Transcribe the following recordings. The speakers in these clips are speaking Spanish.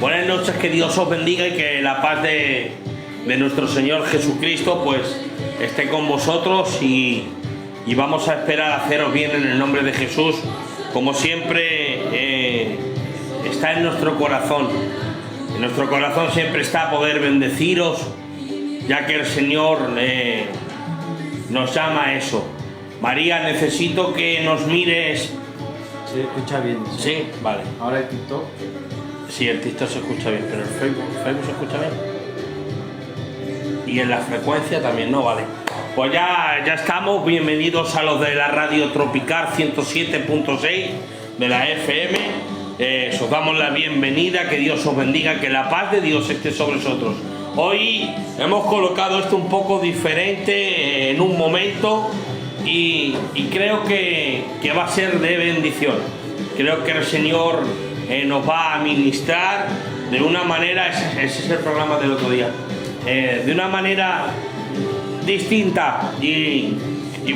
Buenas noches, que Dios os bendiga y que la paz de nuestro Señor Jesucristo pues esté con vosotros y vamos a esperar haceros bien en el nombre de Jesús, como siempre está en nuestro corazón. En nuestro corazón siempre está poder bendeciros, ya que el Señor nos llama a eso. María, necesito que nos mires. ¿Se escucha bien? Sí, vale. Ahora el TikTok. Sí, el TikTok se escucha bien, pero el Facebook se escucha bien. Y en la frecuencia también, ¿no? Vale. Pues ya estamos. Bienvenidos a los de la Radio Tropical 107.6 de la FM. Os damos la bienvenida, que Dios os bendiga, que la paz de Dios esté sobre vosotros. Hoy hemos colocado esto un poco diferente en un momento y creo que va a ser de bendición. Creo que el Señor nos va a ministrar de una manera, ese es el programa del otro día, de una manera distinta y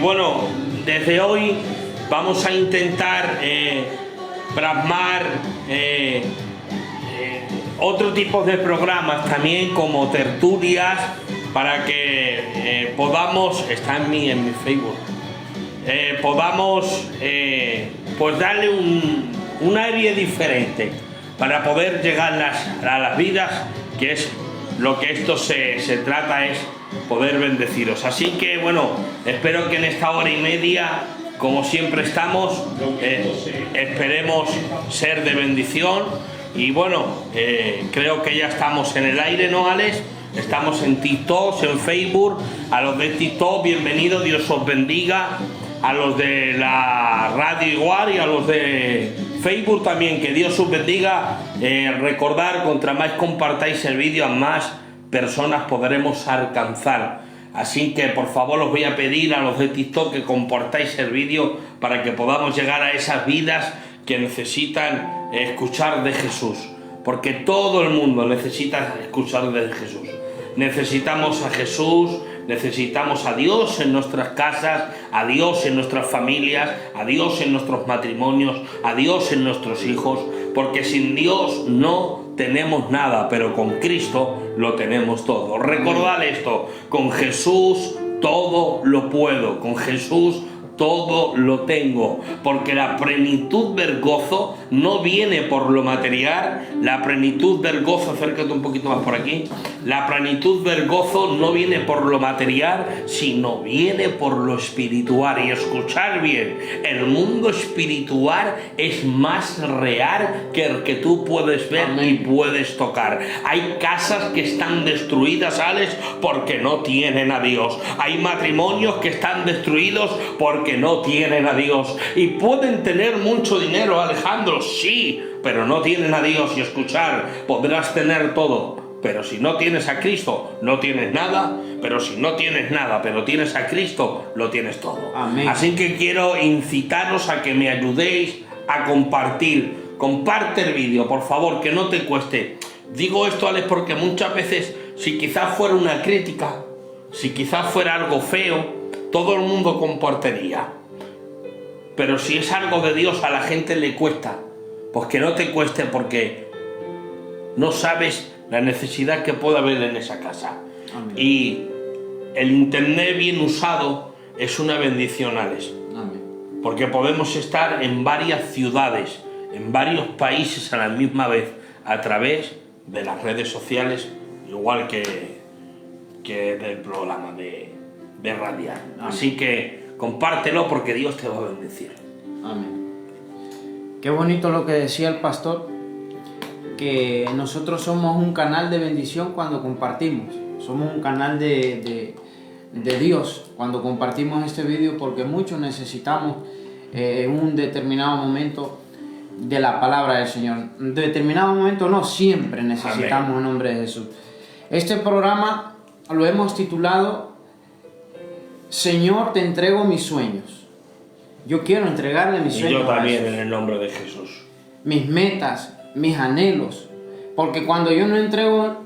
bueno, desde hoy vamos a intentar plasmar otro tipo de programas también, como tertulias, para que podamos, está en mi Facebook, podamos pues darle un aire diferente para poder llegar a las vidas, que es lo que esto se trata, es poder bendeciros. Así que bueno, espero que en esta hora y media, como siempre estamos, esperemos ser de bendición. Y bueno, creo que ya estamos en el aire, ¿no, Alex? Estamos en TikTok, en Facebook. A los de TikTok, bienvenidos, Dios os bendiga. A los de la radio igual y a los de Facebook también, que Dios os bendiga. Recordar, contra más compartáis el vídeo, a más personas podremos alcanzar. Así que por favor os voy a pedir a los de TikTok que compartáis el vídeo para que podamos llegar a esas vidas que necesitan escuchar de Jesús, porque todo el mundo necesita escuchar de Jesús. Necesitamos a Jesús, necesitamos a Dios en nuestras casas, a Dios en nuestras familias, a Dios en nuestros matrimonios, a Dios en nuestros hijos, porque sin Dios no tenemos nada, pero con Cristo lo tenemos todo. Recordad esto: con Jesús todo lo puedo, con Jesús todo lo tengo, porque la plenitud del gozo no viene por lo material. La plenitud del gozo, acércate un poquito más por aquí, la plenitud del gozo no viene por lo material, sino viene por lo espiritual. Y escuchar bien, el mundo espiritual es más real que el que tú puedes ver. Amén. Y puedes tocar. Hay casas que están destruidas, Alex, porque no tienen a Dios. Hay matrimonios que están destruidos porque no tienen a Dios. Y pueden tener mucho dinero, Alejandro, sí, pero no tienen a Dios. Y escuchar, podrás tener todo, pero si no tienes a Cristo, no tienes nada. Pero si no tienes nada, pero tienes a Cristo, lo tienes todo. Amén. Así que quiero incitaros a que me ayudéis a compartir. Comparte el vídeo, por favor, que no te cueste. Digo esto, Alex, porque muchas veces, si quizás fuera una crítica, si quizás fuera algo feo, todo el mundo compartiría. Pero si es algo de Dios, a la gente le cuesta. Pues que no te cueste, porque no sabes la necesidad que puede haber en esa casa. Amén. Y el internet bien usado es una bendición, Alex. Amén. Porque podemos estar en varias ciudades, en varios países a la misma vez, a través de las redes sociales, igual que del programa de radial. Así que compártelo, porque Dios te va a bendecir. Amén. Qué bonito lo que decía el pastor, que nosotros somos un canal de bendición cuando compartimos. Somos un canal de Dios cuando compartimos este vídeo, porque muchos necesitamos en un determinado momento de la palabra del Señor. En determinado momento no, siempre necesitamos. Amén. En nombre de Jesús. Este programa lo hemos titulado Señor, te entrego mis sueños. Yo quiero entregarle mis sueños. Y yo también, en el nombre de Jesús. Mis metas, mis anhelos. Porque cuando yo no entrego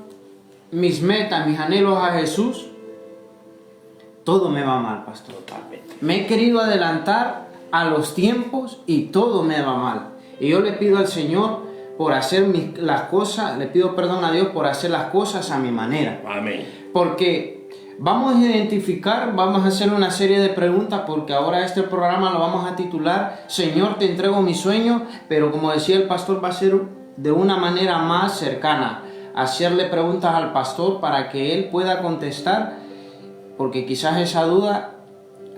mis metas, mis anhelos a Jesús, todo me va mal, pastor. Totalmente. Me he querido adelantar a los tiempos y todo me va mal. Y yo le pido al Señor por hacer las cosas, le pido perdón a Dios por hacer las cosas a mi manera. Amén. Porque vamos a identificar, vamos a hacer una serie de preguntas, porque ahora este programa lo vamos a titular Señor, te entrego mi sueño, pero como decía el pastor, va a ser de una manera más cercana, hacerle preguntas al pastor para que él pueda contestar, porque quizás esa duda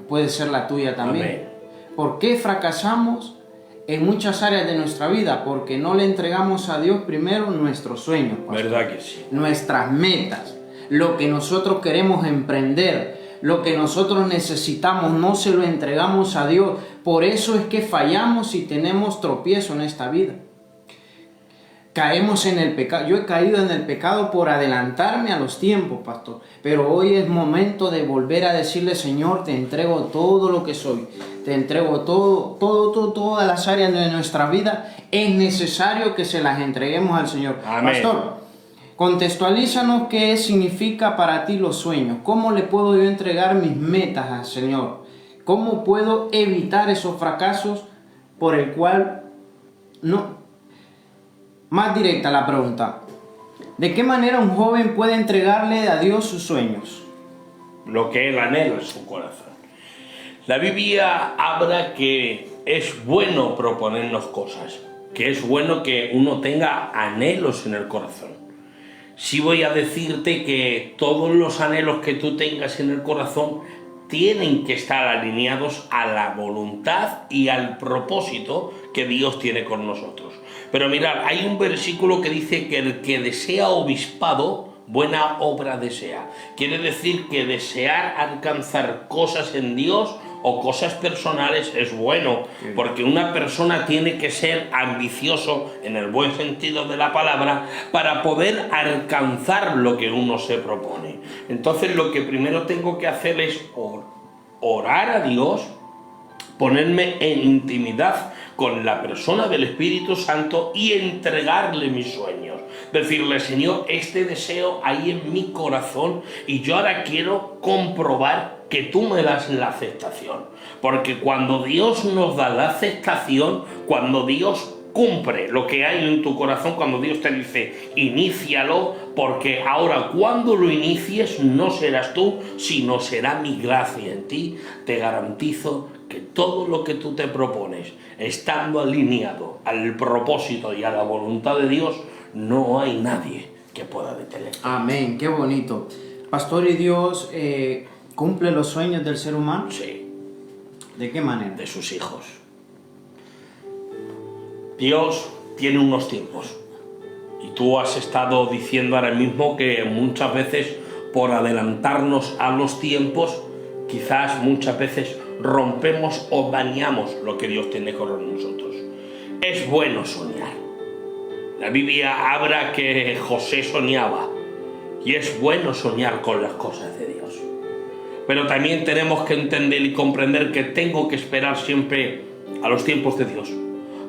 puede ser la tuya también. Amén. ¿Por qué fracasamos en muchas áreas de nuestra vida? Porque no le entregamos a Dios primero nuestros sueños, pastor. ¿Verdad que sí? Nuestras metas, lo que nosotros queremos emprender, lo que nosotros necesitamos, no se lo entregamos a Dios. Por eso es que fallamos y tenemos tropiezo en esta vida. Caemos en el pecado. Yo he caído en el pecado por adelantarme a los tiempos, pastor. Pero hoy es momento de volver a decirle, Señor, te entrego todo lo que soy. Te entrego todas las áreas de nuestra vida. Es necesario que se las entreguemos al Señor. Amén. Pastor, contextualízanos qué significa para ti los sueños. ¿Cómo le puedo yo entregar mis metas al Señor? ¿Cómo puedo evitar esos fracasos por el cual no? Más directa la pregunta. ¿De qué manera un joven puede entregarle a Dios sus sueños? Lo que él anhela en su corazón. La Biblia habla que es bueno proponernos cosas, que es bueno que uno tenga anhelos en el corazón. Sí voy a decirte que todos los anhelos que tú tengas en el corazón tienen que estar alineados a la voluntad y al propósito que Dios tiene con nosotros. Pero mirad, hay un versículo que dice que el que desea obispado, buena obra desea. Quiere decir que desear alcanzar cosas en Dios o cosas personales es bueno, porque una persona tiene que ser ambicioso en el buen sentido de la palabra para poder alcanzar lo que uno se propone. Entonces lo que primero tengo que hacer es orar a Dios, ponerme en intimidad con la persona del Espíritu Santo y entregarle mis sueños. Decirle, Señor, este deseo hay en mi corazón y yo ahora quiero comprobar que tú me das la aceptación. Porque cuando Dios nos da la aceptación, cuando Dios cumple lo que hay en tu corazón, cuando Dios te dice, inícialo, porque ahora cuando lo inicies no serás tú, sino será mi gracia en ti. Te garantizo que todo lo que tú te propones, estando alineado al propósito y a la voluntad de Dios, no hay nadie que pueda detener. Amén, qué bonito. Pastor, ¿y Dios cumple los sueños del ser humano? Sí. ¿De qué manera? De sus hijos. Dios tiene unos tiempos. Y tú has estado diciendo ahora mismo que muchas veces, por adelantarnos a los tiempos, quizás muchas veces rompemos o dañamos lo que Dios tiene con nosotros. Es bueno soñar. La Biblia habla que José soñaba, y es bueno soñar con las cosas de Dios. Pero también tenemos que entender y comprender que tengo que esperar siempre a los tiempos de Dios,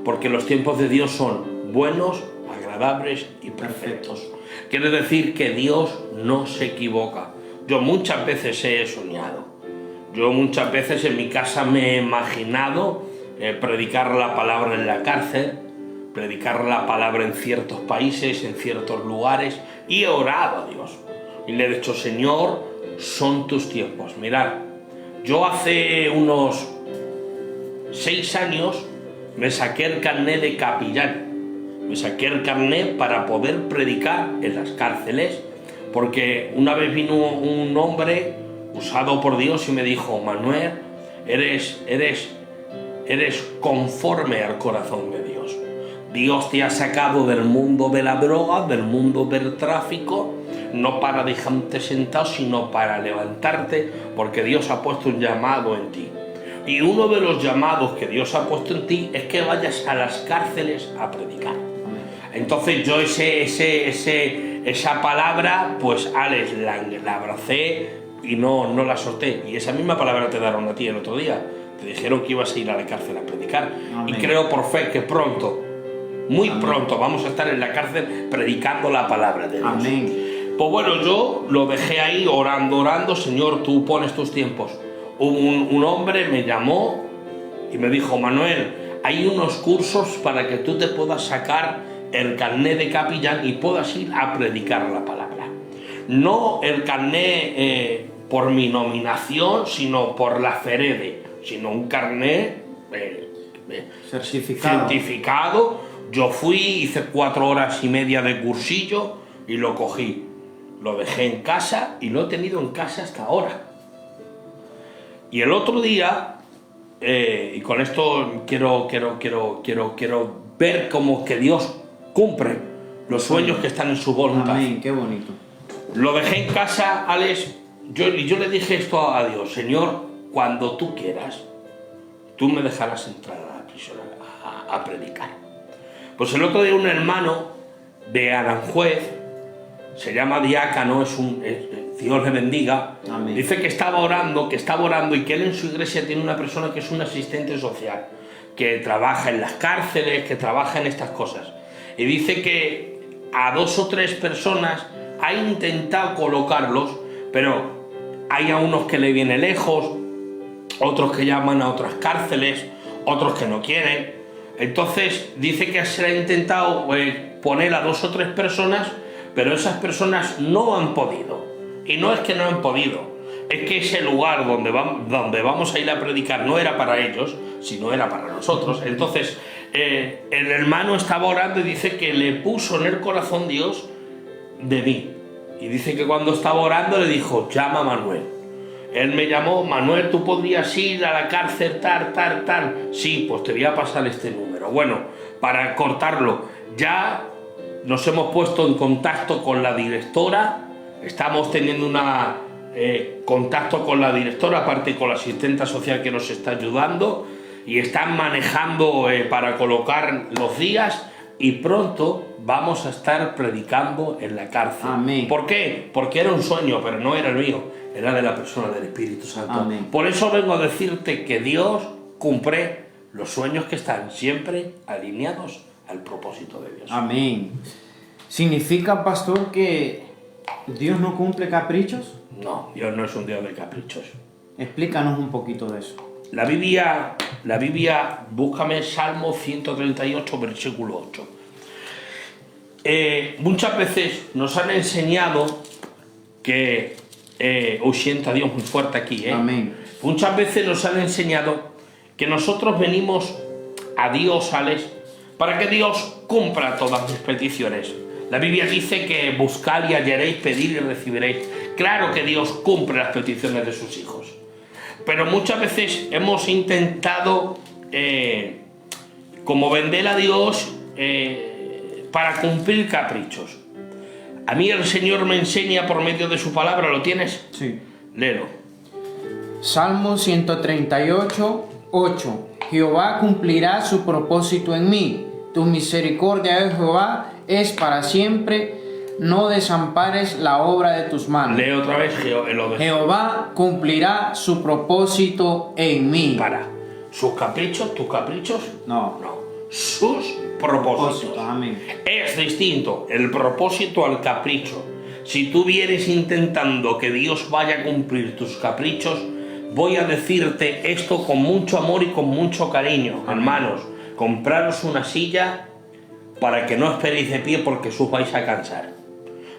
porque los tiempos de Dios son buenos, agradables y perfectos. Quiere decir que Dios no se equivoca. Yo muchas veces he soñado. Yo muchas veces en mi casa me he imaginado predicar la palabra en la cárcel, predicar la palabra en ciertos países, en ciertos lugares, y he orado a Dios. Y le he dicho, Señor, son tus tiempos. Mirad, yo hace unos 6 años me saqué el carnet de capellán. Me saqué el carnet para poder predicar en las cárceles, porque una vez vino un hombre usado por Dios y me dijo, Manuel, eres conforme al corazón de Dios. Dios te ha sacado del mundo de la droga, del mundo del tráfico, no para dejarte sentado, sino para levantarte, porque Dios ha puesto un llamado en ti. Y uno de los llamados que Dios ha puesto en ti es que vayas a las cárceles a predicar. Entonces yo esa palabra, pues Alex, la abracé y no la solté. Y esa misma palabra te dieron a ti el otro día. Te dijeron que ibas a ir a la cárcel a predicar. Amén. Y creo por fe que pronto, muy Amén. Pronto, vamos a estar en la cárcel predicando la palabra de Dios. Amén. Pues bueno, yo lo dejé ahí orando, Señor, tú pones tus tiempos. Un hombre me llamó y me dijo, Manuel, hay unos cursos para que tú te puedas sacar el carné de capellán y puedas ir a predicar la palabra. No el carné por mi nominación, sino por la ferede, sino un carné certificado. Yo fui, hice 4 horas y media de cursillo y lo cogí. Lo dejé en casa y lo he tenido en casa hasta ahora. Y el otro día, y con esto quiero ver cómo que Dios cumple los sueños que están en su voluntad. Amén, qué bonito. Lo dejé en casa, Alex, yo le dije esto a Dios: Señor, cuando tú quieras, tú me dejarás entrar a la prisión a predicar. Pues el otro día un hermano de Aranjuez, se llama diácono, Dios le bendiga. Amén. Dice que estaba orando y que él en su iglesia tiene una persona que es un asistente social, que trabaja en las cárceles, que trabaja en estas cosas. Y dice que a 2 o 3 personas ha intentado colocarlos, pero hay a unos que le viene lejos, otros que llaman a otras cárceles, otros que no quieren. Entonces dice que se ha intentado poner a 2 o 3 personas, pero esas personas no han podido. Y no es que no han podido, es que ese lugar donde vamos a ir a predicar no era para ellos, sino era para nosotros. Entonces el hermano estaba orando y dice que le puso en el corazón Dios de mí. Y dice que cuando estaba orando le dijo: llama a Manuel. Él me llamó: Manuel, ¿tú podrías ir a la cárcel tal? Sí, pues te voy a pasar este número. Bueno, para cortarlo, ya nos hemos puesto en contacto con la directora, estamos teniendo contacto con la directora, aparte con la asistente social que nos está ayudando, y están manejando para colocar los días, y pronto vamos a estar predicando en la cárcel. Amén. ¿Por qué? Porque era un sueño, pero no era el mío, era de la persona del Espíritu Santo. Amén. Por eso vengo a decirte que Dios cumple los sueños que están siempre alineados al propósito de Dios. Amén. ¿Significa, pastor, que Dios no cumple caprichos? No, Dios no es un Dios de caprichos. Explícanos un poquito de eso. La Biblia, búscame Salmo 138, versículo 8. Muchas veces nos han enseñado que... sienta Dios muy fuerte aquí, Amén. Muchas veces nos han enseñado que nosotros venimos a Dios, Alex, para que Dios cumpla todas mis peticiones. La Biblia dice que buscad y hallaréis, pedid y recibiréis. Claro que Dios cumple las peticiones de sus hijos, pero muchas veces hemos intentado como vender a Dios para cumplir caprichos. A mí el Señor me enseña por medio de su palabra. ¿Lo tienes? Sí. Léelo. Salmo 138, 8. Jehová cumplirá su propósito en mí. Tu misericordia, oh Jehová, es para siempre. No desampares la obra de tus manos. Lee otra vez. Jehová cumplirá su propósito en mí. Para. ¿Sus caprichos? ¿Tus caprichos? No. Sus propósitos. Amén. Es distinto el propósito al capricho. Si tú vienes intentando que Dios vaya a cumplir tus caprichos, voy a decirte esto con mucho amor y con mucho cariño. Amén. Hermanos, compraros una silla para que no esperéis de pie, porque os vais a cansar.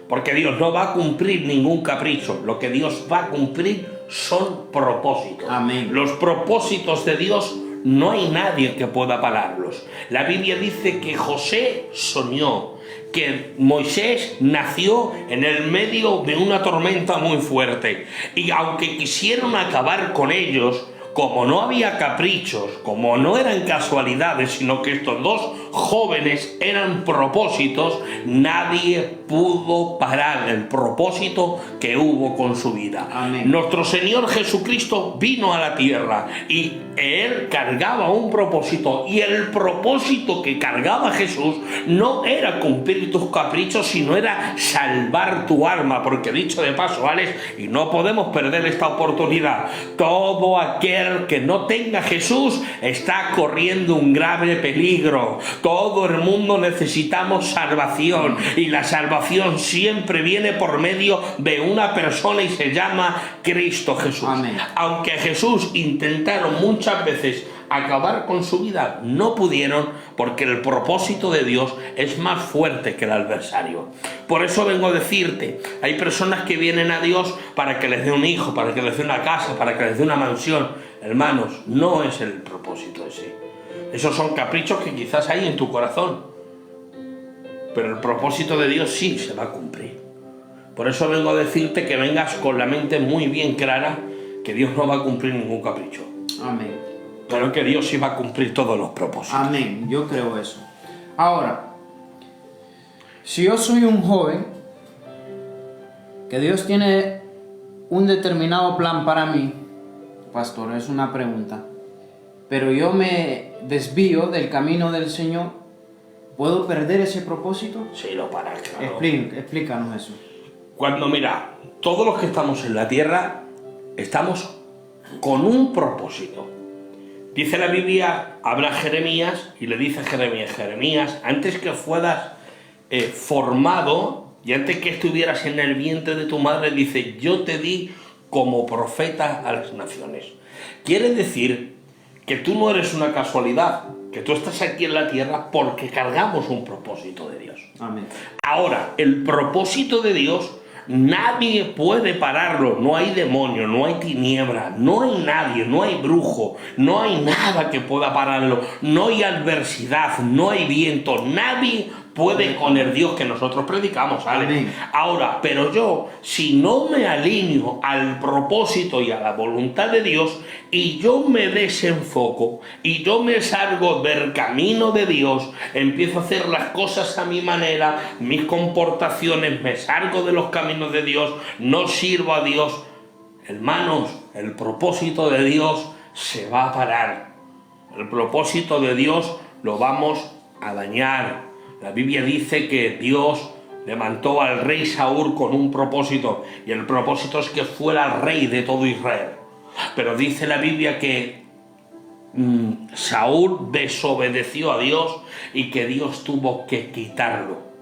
Porque Dios no va a cumplir ningún capricho. Lo que Dios va a cumplir son propósitos. Amén. Los propósitos de Dios no hay nadie que pueda pararlos. La Biblia dice que José soñó que Moisés nació en el medio de una tormenta muy fuerte, y aunque quisieron acabar con ellos, como no había caprichos, como no eran casualidades, sino que estos 2 jóvenes eran propósitos, nadie pudo parar el propósito que hubo con su vida. Amén. Nuestro Señor Jesucristo vino a la tierra y Él cargaba un propósito, y el propósito que cargaba Jesús no era cumplir tus caprichos, sino era salvar tu alma, porque dicho de paso, Alex, y no podemos perder esta oportunidad, todo aquel que no tenga Jesús está corriendo un grave peligro. Todo el mundo necesitamos salvación, y la salvación siempre viene por medio de una persona, y se llama Cristo Jesús. Amén. Aunque Jesús intentaron muchas veces acabar con su vida. No pudieron, porque el propósito de Dios es más fuerte que el adversario. Por eso vengo a decirte, hay personas que vienen a Dios para que les dé un hijo, para que les dé una casa, para que les dé una mansión. Hermanos, no es el propósito ese. Esos son caprichos que quizás hay en tu corazón, pero el propósito de Dios sí se va a cumplir. Por eso vengo a decirte que vengas con la mente muy bien clara, que Dios no va a cumplir ningún capricho. Amén. Pero que Dios sí va a cumplir todos los propósitos. Amén, yo creo eso. Ahora, si yo soy un joven, que Dios tiene un determinado plan para mí, pastor, es una pregunta, pero yo me desvío del camino del Señor, ¿puedo perder ese propósito? Sí, lo para, claro. Explícanos eso. Cuando, mira, todos los que estamos en la tierra, estamos con un propósito. Dice la Biblia, habla Jeremías y le dice a Jeremías, antes que fueras formado y antes que estuvieras en el vientre de tu madre, dice, yo te di como profeta a las naciones. Quiere decir que tú no eres una casualidad, que tú estás aquí en la tierra porque cargamos un propósito de Dios. Amén. Ahora, el propósito de Dios nadie puede pararlo, no hay demonio, no hay tiniebla, no hay nadie, no hay brujo, no hay nada que pueda pararlo, no hay adversidad, no hay viento, nadie puede con el Dios que nosotros predicamos, ¿vale? Amén. Ahora, pero yo, si no me alineo al propósito y a la voluntad de Dios, y yo me desenfoco, y yo me salgo del camino de Dios, empiezo a hacer las cosas a mi manera, mis comportaciones, me salgo de los caminos de Dios, no sirvo a Dios, hermanos, el propósito de Dios se va a parar. El propósito de Dios lo vamos a dañar. La Biblia dice que Dios levantó al rey Saúl con un propósito, y el propósito es que fuera rey de todo Israel. Pero dice la Biblia que Saúl desobedeció a Dios y que Dios tuvo que quitarlo.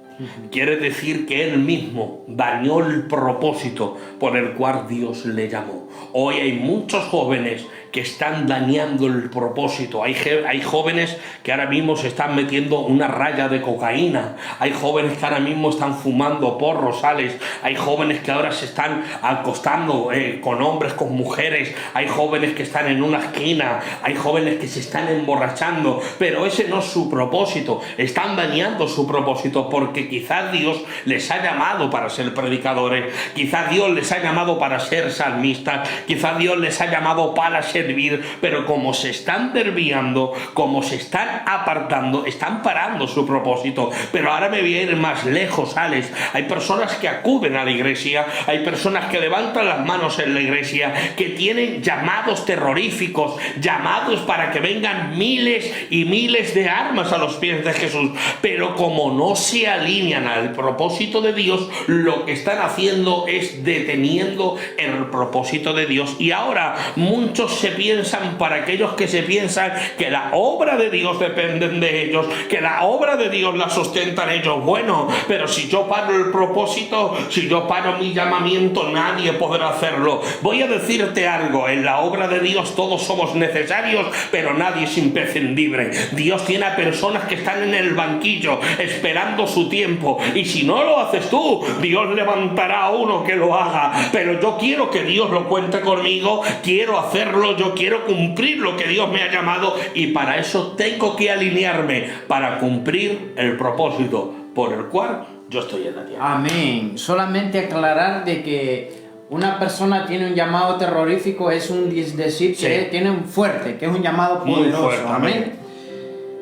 Quiere decir que él mismo dañó el propósito por el cual Dios le llamó. Hoy hay muchos jóvenes que están dañando el propósito. Hay jóvenes que ahora mismo se están metiendo una raya de cocaína. Hay jóvenes que ahora mismo están fumando porros, ¿sales? Hay jóvenes que ahora se están acostando con hombres, con mujeres. Hay jóvenes que están en una esquina. Hay jóvenes que se están emborrachando. Pero ese no es su propósito. Están dañando su propósito porque quizás Dios les ha llamado para ser predicadores. Quizás Dios les ha llamado para ser salmistas. Quizás Dios les ha llamado para servir, pero como se están desviando, como se están apartando, están parando su propósito. Pero ahora me voy a ir más lejos, Alex. Hay personas que acuden a la iglesia, hay personas que levantan las manos en la iglesia, que tienen llamados terroríficos, llamados para que vengan miles y miles de armas a los pies de Jesús, pero como no se alinean al propósito de Dios, lo que están haciendo es deteniendo el propósito de Dios. Y ahora muchos se piensan, para aquellos que se piensan que la obra de Dios depende de ellos, que la obra de Dios la sustentan ellos. Bueno, pero si yo paro el propósito, si yo paro mi llamamiento, nadie podrá hacerlo. Voy a decirte algo, en la obra de Dios todos somos necesarios, pero nadie es imprescindible. Dios tiene a personas que están en el banquillo esperando su tiempo, y si no lo haces tú, Dios levantará a uno que lo haga. Pero yo quiero que Dios lo cuente conmigo, quiero hacerlo, yo quiero cumplir lo que Dios me ha llamado, y para eso tengo que alinearme para cumplir el propósito por el cual yo estoy en la tierra. Amén. Solamente aclarar de que una persona tiene un llamado terrorífico es un decir que tiene un fuerte, que es un llamado poderoso. Fuerte, amén.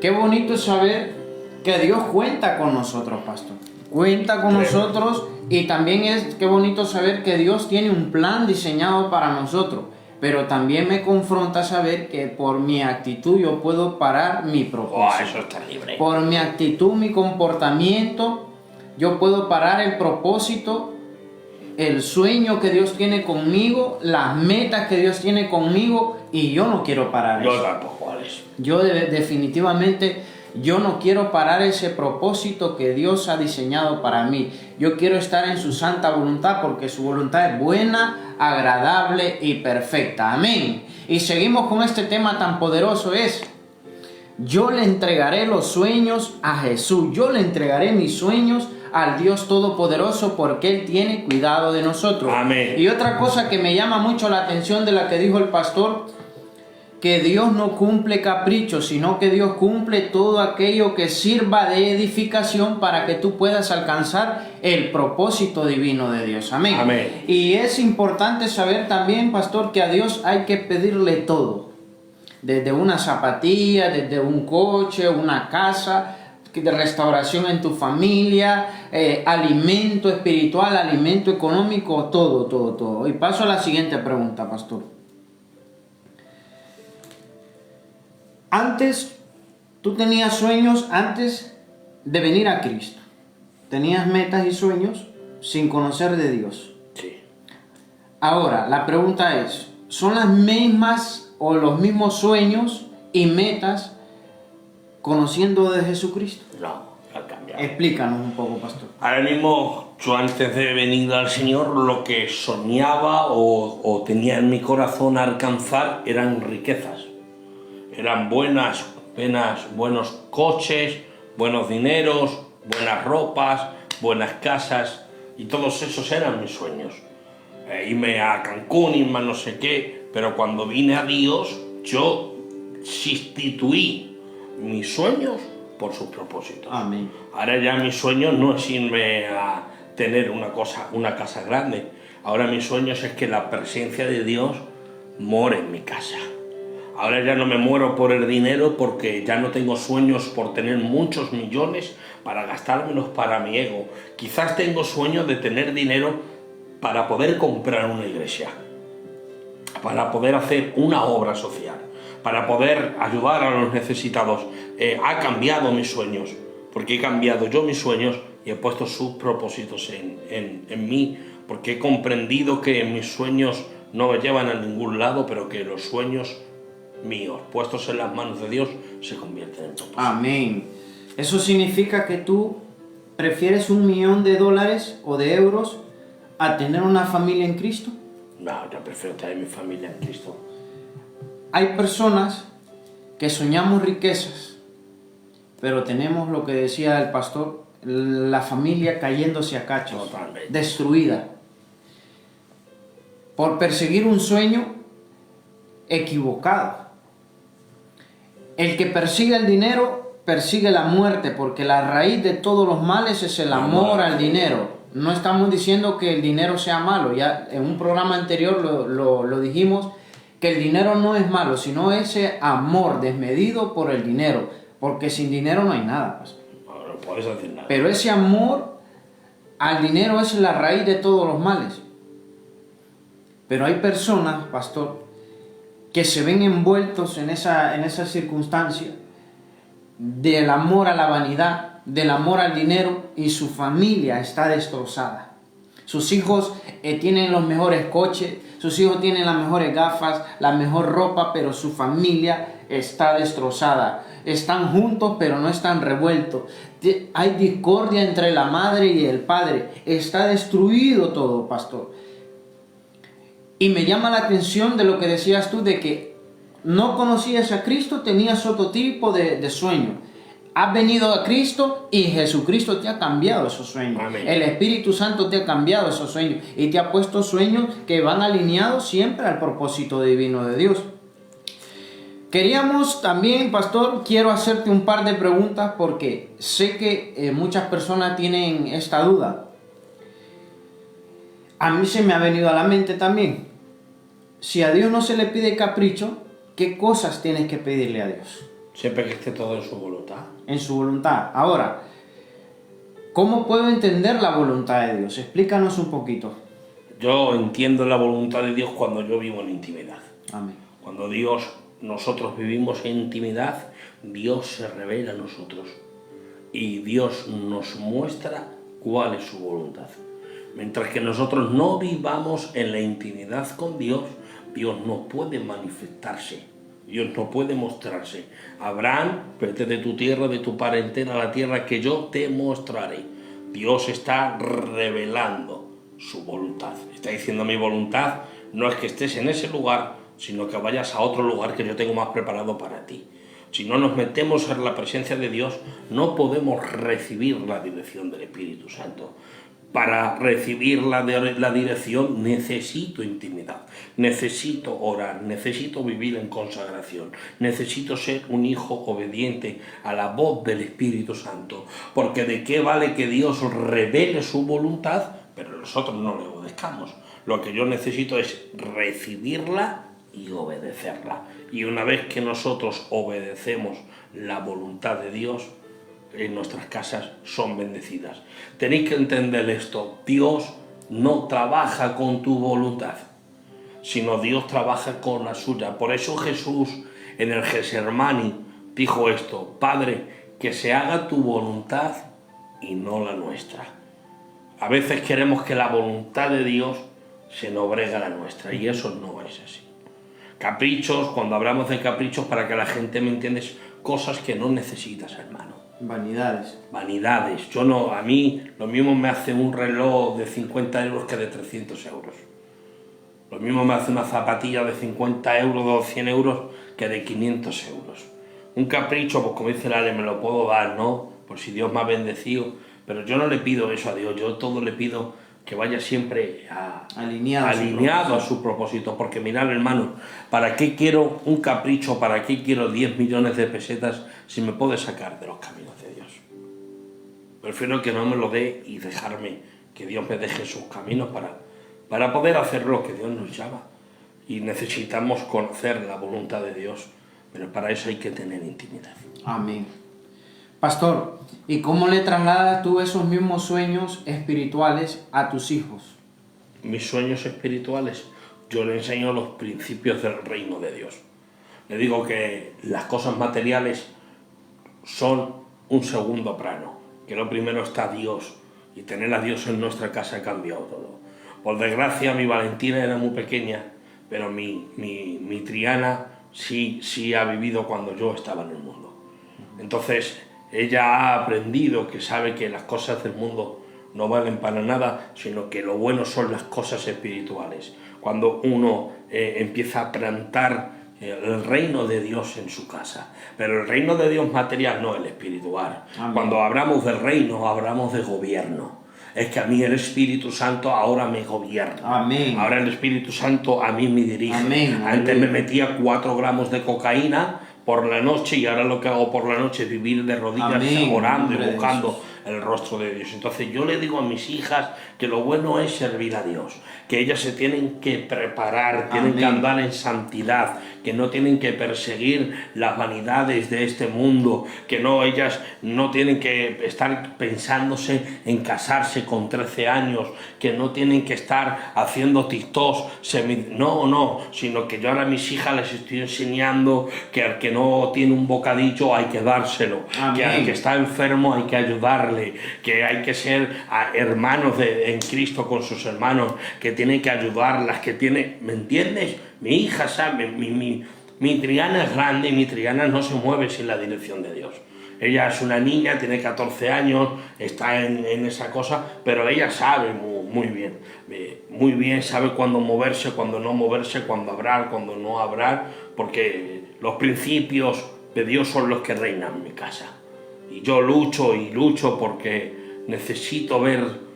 Qué bonito saber que Dios cuenta con nosotros, pastor. Cuenta con nosotros, y también es qué bonito saber que Dios tiene un plan diseñado para nosotros. Pero también me confronta saber que por mi actitud yo puedo parar mi propósito. Eso está libre. Por mi actitud, mi comportamiento, yo puedo parar el propósito, el sueño que Dios tiene conmigo, las metas que Dios tiene conmigo, y yo no quiero parar eso. Yo tampoco, Alex. Yo definitivamente, yo no quiero parar ese propósito que Dios ha diseñado para mí. Yo quiero estar en su santa voluntad, porque su voluntad es buena, agradable y perfecta. Amén. Y seguimos con este tema tan poderoso, es: yo le entregaré los sueños a Jesús, yo le entregaré mis sueños al Dios Todopoderoso, porque Él tiene cuidado de nosotros. Amén. Y otra cosa que me llama mucho la atención de la que dijo el pastor, que Dios no cumple caprichos, sino que Dios cumple todo aquello que sirva de edificación para que tú puedas alcanzar el propósito divino de Dios. Amén. Amén. Y es importante saber también, pastor, que a Dios hay que pedirle todo. Desde una zapatilla, desde un coche, una casa, de restauración en tu familia, alimento espiritual, alimento económico, todo. Y paso a la siguiente pregunta, pastor. Antes, tú tenías sueños antes de venir a Cristo. Tenías metas y sueños sin conocer de Dios. Sí. Ahora, la pregunta es, ¿son las mismas o los mismos sueños y metas conociendo de Jesucristo? No, ha cambiado. Explícanos un poco, pastor. Ahora mismo, yo antes de venir al Señor, lo que soñaba o tenía en mi corazón alcanzar eran riquezas. Eran buenos coches, buenos dineros, buenas ropas, buenas casas, y todos esos eran mis sueños. Irme a Cancún, irme a no sé qué, pero cuando vine a Dios, yo sustituí mis sueños por sus propósitos. Amén. Ahora ya mis sueños no es irme a tener una casa grande. Ahora mis sueños es que la presencia de Dios more en mi casa. Ahora ya no me muero por el dinero, porque ya no tengo sueños por tener muchos millones para gastármelos para mi ego. Quizás tengo sueños de tener dinero para poder comprar una iglesia, para poder hacer una obra social, para poder ayudar a los necesitados. Ha cambiado mis sueños, porque he cambiado yo mis sueños y he puesto sus propósitos en mí, porque he comprendido que mis sueños no me llevan a ningún lado, pero que los sueños míos, puestos en las manos de Dios, se convierten en propósitos. Amén. Eso significa que tú prefieres $1 millón o de euros a tener una familia en Cristo. No, yo prefiero tener mi familia en Cristo. Hay personas que soñamos riquezas, pero tenemos lo que decía el pastor, la familia cayéndose a cachos, Totalmente. destruida, por perseguir un sueño equivocado. El que persigue el dinero persigue la muerte, porque la raíz de todos los males es el amor al dinero. No estamos diciendo que el dinero sea malo, ya en un programa anterior lo dijimos, que el dinero no es malo, sino ese amor desmedido por el dinero, porque sin dinero no hay nada, pastor. No puedes decir nada. Pero ese amor al dinero es la raíz de todos los males. Pero hay personas, pastor, que se ven envueltos en esa circunstancia del amor a la vanidad, del amor al dinero, y su familia está destrozada. Sus hijos tienen los mejores coches, sus hijos tienen las mejores gafas, la mejor ropa, pero su familia está destrozada. Están juntos, pero no están revueltos. Hay discordia entre la madre y el padre. Está destruido todo, pastor. Y me llama la atención de lo que decías tú, de que no conocías a Cristo, tenías otro tipo de sueño. Has venido a Cristo y Jesucristo te ha cambiado esos sueños. Amén. El Espíritu Santo te ha cambiado esos sueños y te ha puesto sueños que van alineados siempre al propósito divino de Dios. Queríamos también, pastor, quiero hacerte un par de preguntas, porque sé que muchas personas tienen esta duda. A mí se me ha venido a la mente también. Si a Dios no se le pide capricho, ¿qué cosas tienes que pedirle a Dios? Siempre que esté todo en su voluntad. En su voluntad. Ahora, ¿cómo puedo entender la voluntad de Dios? Explícanos un poquito. Yo entiendo la voluntad de Dios cuando yo vivo en intimidad. Amén. Cuando nosotros vivimos en intimidad, Dios se revela a nosotros y Dios nos muestra cuál es su voluntad. Mientras que nosotros no vivamos en la intimidad con Dios, Dios no puede manifestarse, Dios no puede mostrarse. Abraham, vete de tu tierra, de tu parentela, a la tierra que yo te mostraré. Dios está revelando su voluntad. Está diciendo: mi voluntad no es que estés en ese lugar, sino que vayas a otro lugar que yo tengo más preparado para ti. Si no nos metemos en la presencia de Dios, no podemos recibir la dirección del Espíritu Santo. Para recibir la dirección necesito intimidad, necesito orar, necesito vivir en consagración, necesito ser un hijo obediente a la voz del Espíritu Santo, porque de qué vale que Dios revele su voluntad, pero nosotros no le obedezcamos. Lo que yo necesito es recibirla y obedecerla. Y una vez que nosotros obedecemos la voluntad de Dios, en nuestras casas son bendecidas. Tenéis que entender esto: Dios no trabaja con tu voluntad, sino Dios trabaja con la suya. Por eso Jesús en el Getsemaní dijo esto: Padre, que se haga tu voluntad y no la nuestra. A veces queremos que la voluntad de Dios se nobrega la nuestra, y eso no es así. Caprichos, cuando hablamos de caprichos, para que la gente me entienda, es cosas que no necesitas, hermano. Vanidades. Vanidades. A mí lo mismo me hace un reloj de 50 euros que de 300 euros. Lo mismo me hace una zapatilla de 50 euros o 100 euros que de 500 euros. Un capricho, pues como dice el Ale, me lo puedo dar, ¿no? Por si Dios me ha bendecido. Pero yo no le pido eso a Dios, yo todo le pido que vaya siempre alineado a su propósito. Porque mirad, hermano, ¿para qué quiero un capricho? ¿Para qué quiero 10 millones de pesetas si me puede sacar de los caminos de Dios? Prefiero que no me lo dé y dejarme que Dios me deje sus caminos para poder hacer lo que Dios nos llama. Y necesitamos conocer la voluntad de Dios, pero para eso hay que tener intimidad. Amén. Pastor, ¿y cómo le trasladas tú esos mismos sueños espirituales a tus hijos? Mis sueños espirituales, yo le enseño los principios del reino de Dios. Le digo que las cosas materiales son un segundo plano, que lo primero está Dios, y tener a Dios en nuestra casa ha cambiado todo. Por desgracia, mi Valentina era muy pequeña, pero mi Triana sí ha vivido cuando yo estaba en el mundo. Entonces, ella ha aprendido, que sabe que las cosas del mundo no valen para nada, sino que lo bueno son las cosas espirituales. Cuando uno empieza a plantar el reino de Dios en su casa, pero el reino de Dios material, no el espiritual. Amén. Cuando hablamos del reino, hablamos de gobierno. Es que a mí el Espíritu Santo ahora me gobierna. Amén. Ahora el Espíritu Santo a mí me dirige. Amén. Antes me metía 4 gramos de cocaína por la noche, y ahora lo que hago por la noche es vivir de rodillas, amén, orando y buscando el rostro de Dios. Entonces yo le digo a mis hijas que lo bueno es servir a Dios, que ellas se tienen que preparar, tienen que andar en santidad, que no tienen que perseguir las vanidades de este mundo, que ellas no tienen que estar pensándose en casarse con 13 años, que no tienen que estar haciendo TikToks, sino que yo ahora a mis hijas les estoy enseñando que al que no tiene un bocadillo hay que dárselo, que al que está enfermo hay que ayudarle, que hay que ser hermanos en Cristo con sus hermanos, que tienen que ayudarlas, que tienen, ¿me entiendes? Mi hija sabe, mi Triana es grande y mi Triana no se mueve sin la dirección de Dios. Ella es una niña, tiene 14 años, está en esa cosa, pero ella sabe muy bien, sabe cuándo moverse, cuándo no moverse, cuándo hablar, cuándo no hablar, porque los principios de Dios son los que reinan en mi casa. Y yo lucho porque necesito ver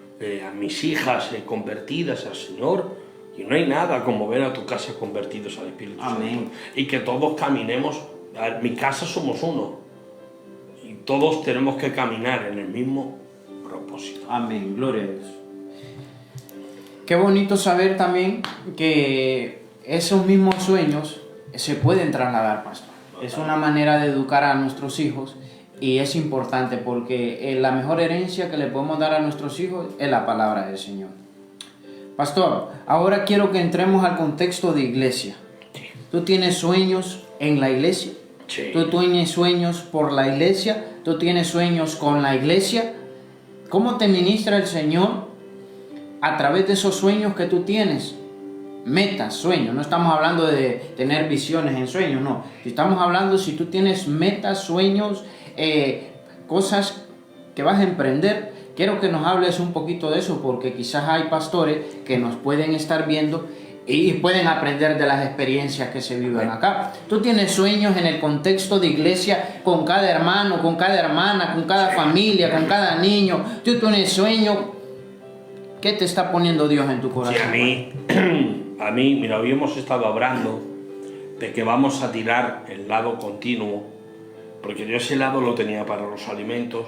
a mis hijas convertidas al Señor, y no hay nada como ver a tu casa convertidos al Espíritu Santo. Y que todos caminemos, mi casa somos uno, y todos tenemos que caminar en el mismo propósito. Amén, gloria a Dios. Qué bonito saber también que esos mismos sueños se pueden trasladar, pastor. Es una manera de educar a nuestros hijos. Y es importante porque la mejor herencia que le podemos dar a nuestros hijos es la palabra del Señor. Pastor, ahora quiero que entremos al contexto de iglesia. Sí. ¿Tú tienes sueños en la iglesia? Sí. ¿Tú tienes sueños por la iglesia? ¿Tú tienes sueños con la iglesia? ¿Cómo te ministra el Señor a través de esos sueños que tú tienes? Metas, sueños. No estamos hablando de tener visiones en sueños, no. Estamos hablando si tú tienes metas, sueños, cosas que vas a emprender. Quiero que nos hables un poquito de eso, porque quizás hay pastores que nos pueden estar viendo y pueden aprender de las experiencias que se viven acá. Tú tienes sueños en el contexto de iglesia con cada hermano, con cada hermana, con cada familia, con cada niño. Tú tienes sueños. ¿Qué te está poniendo Dios en tu corazón? Sí, a mí, mira, hoy hemos estado hablando de que vamos a tirar el lado continuo, porque yo ese lado lo tenía para los alimentos,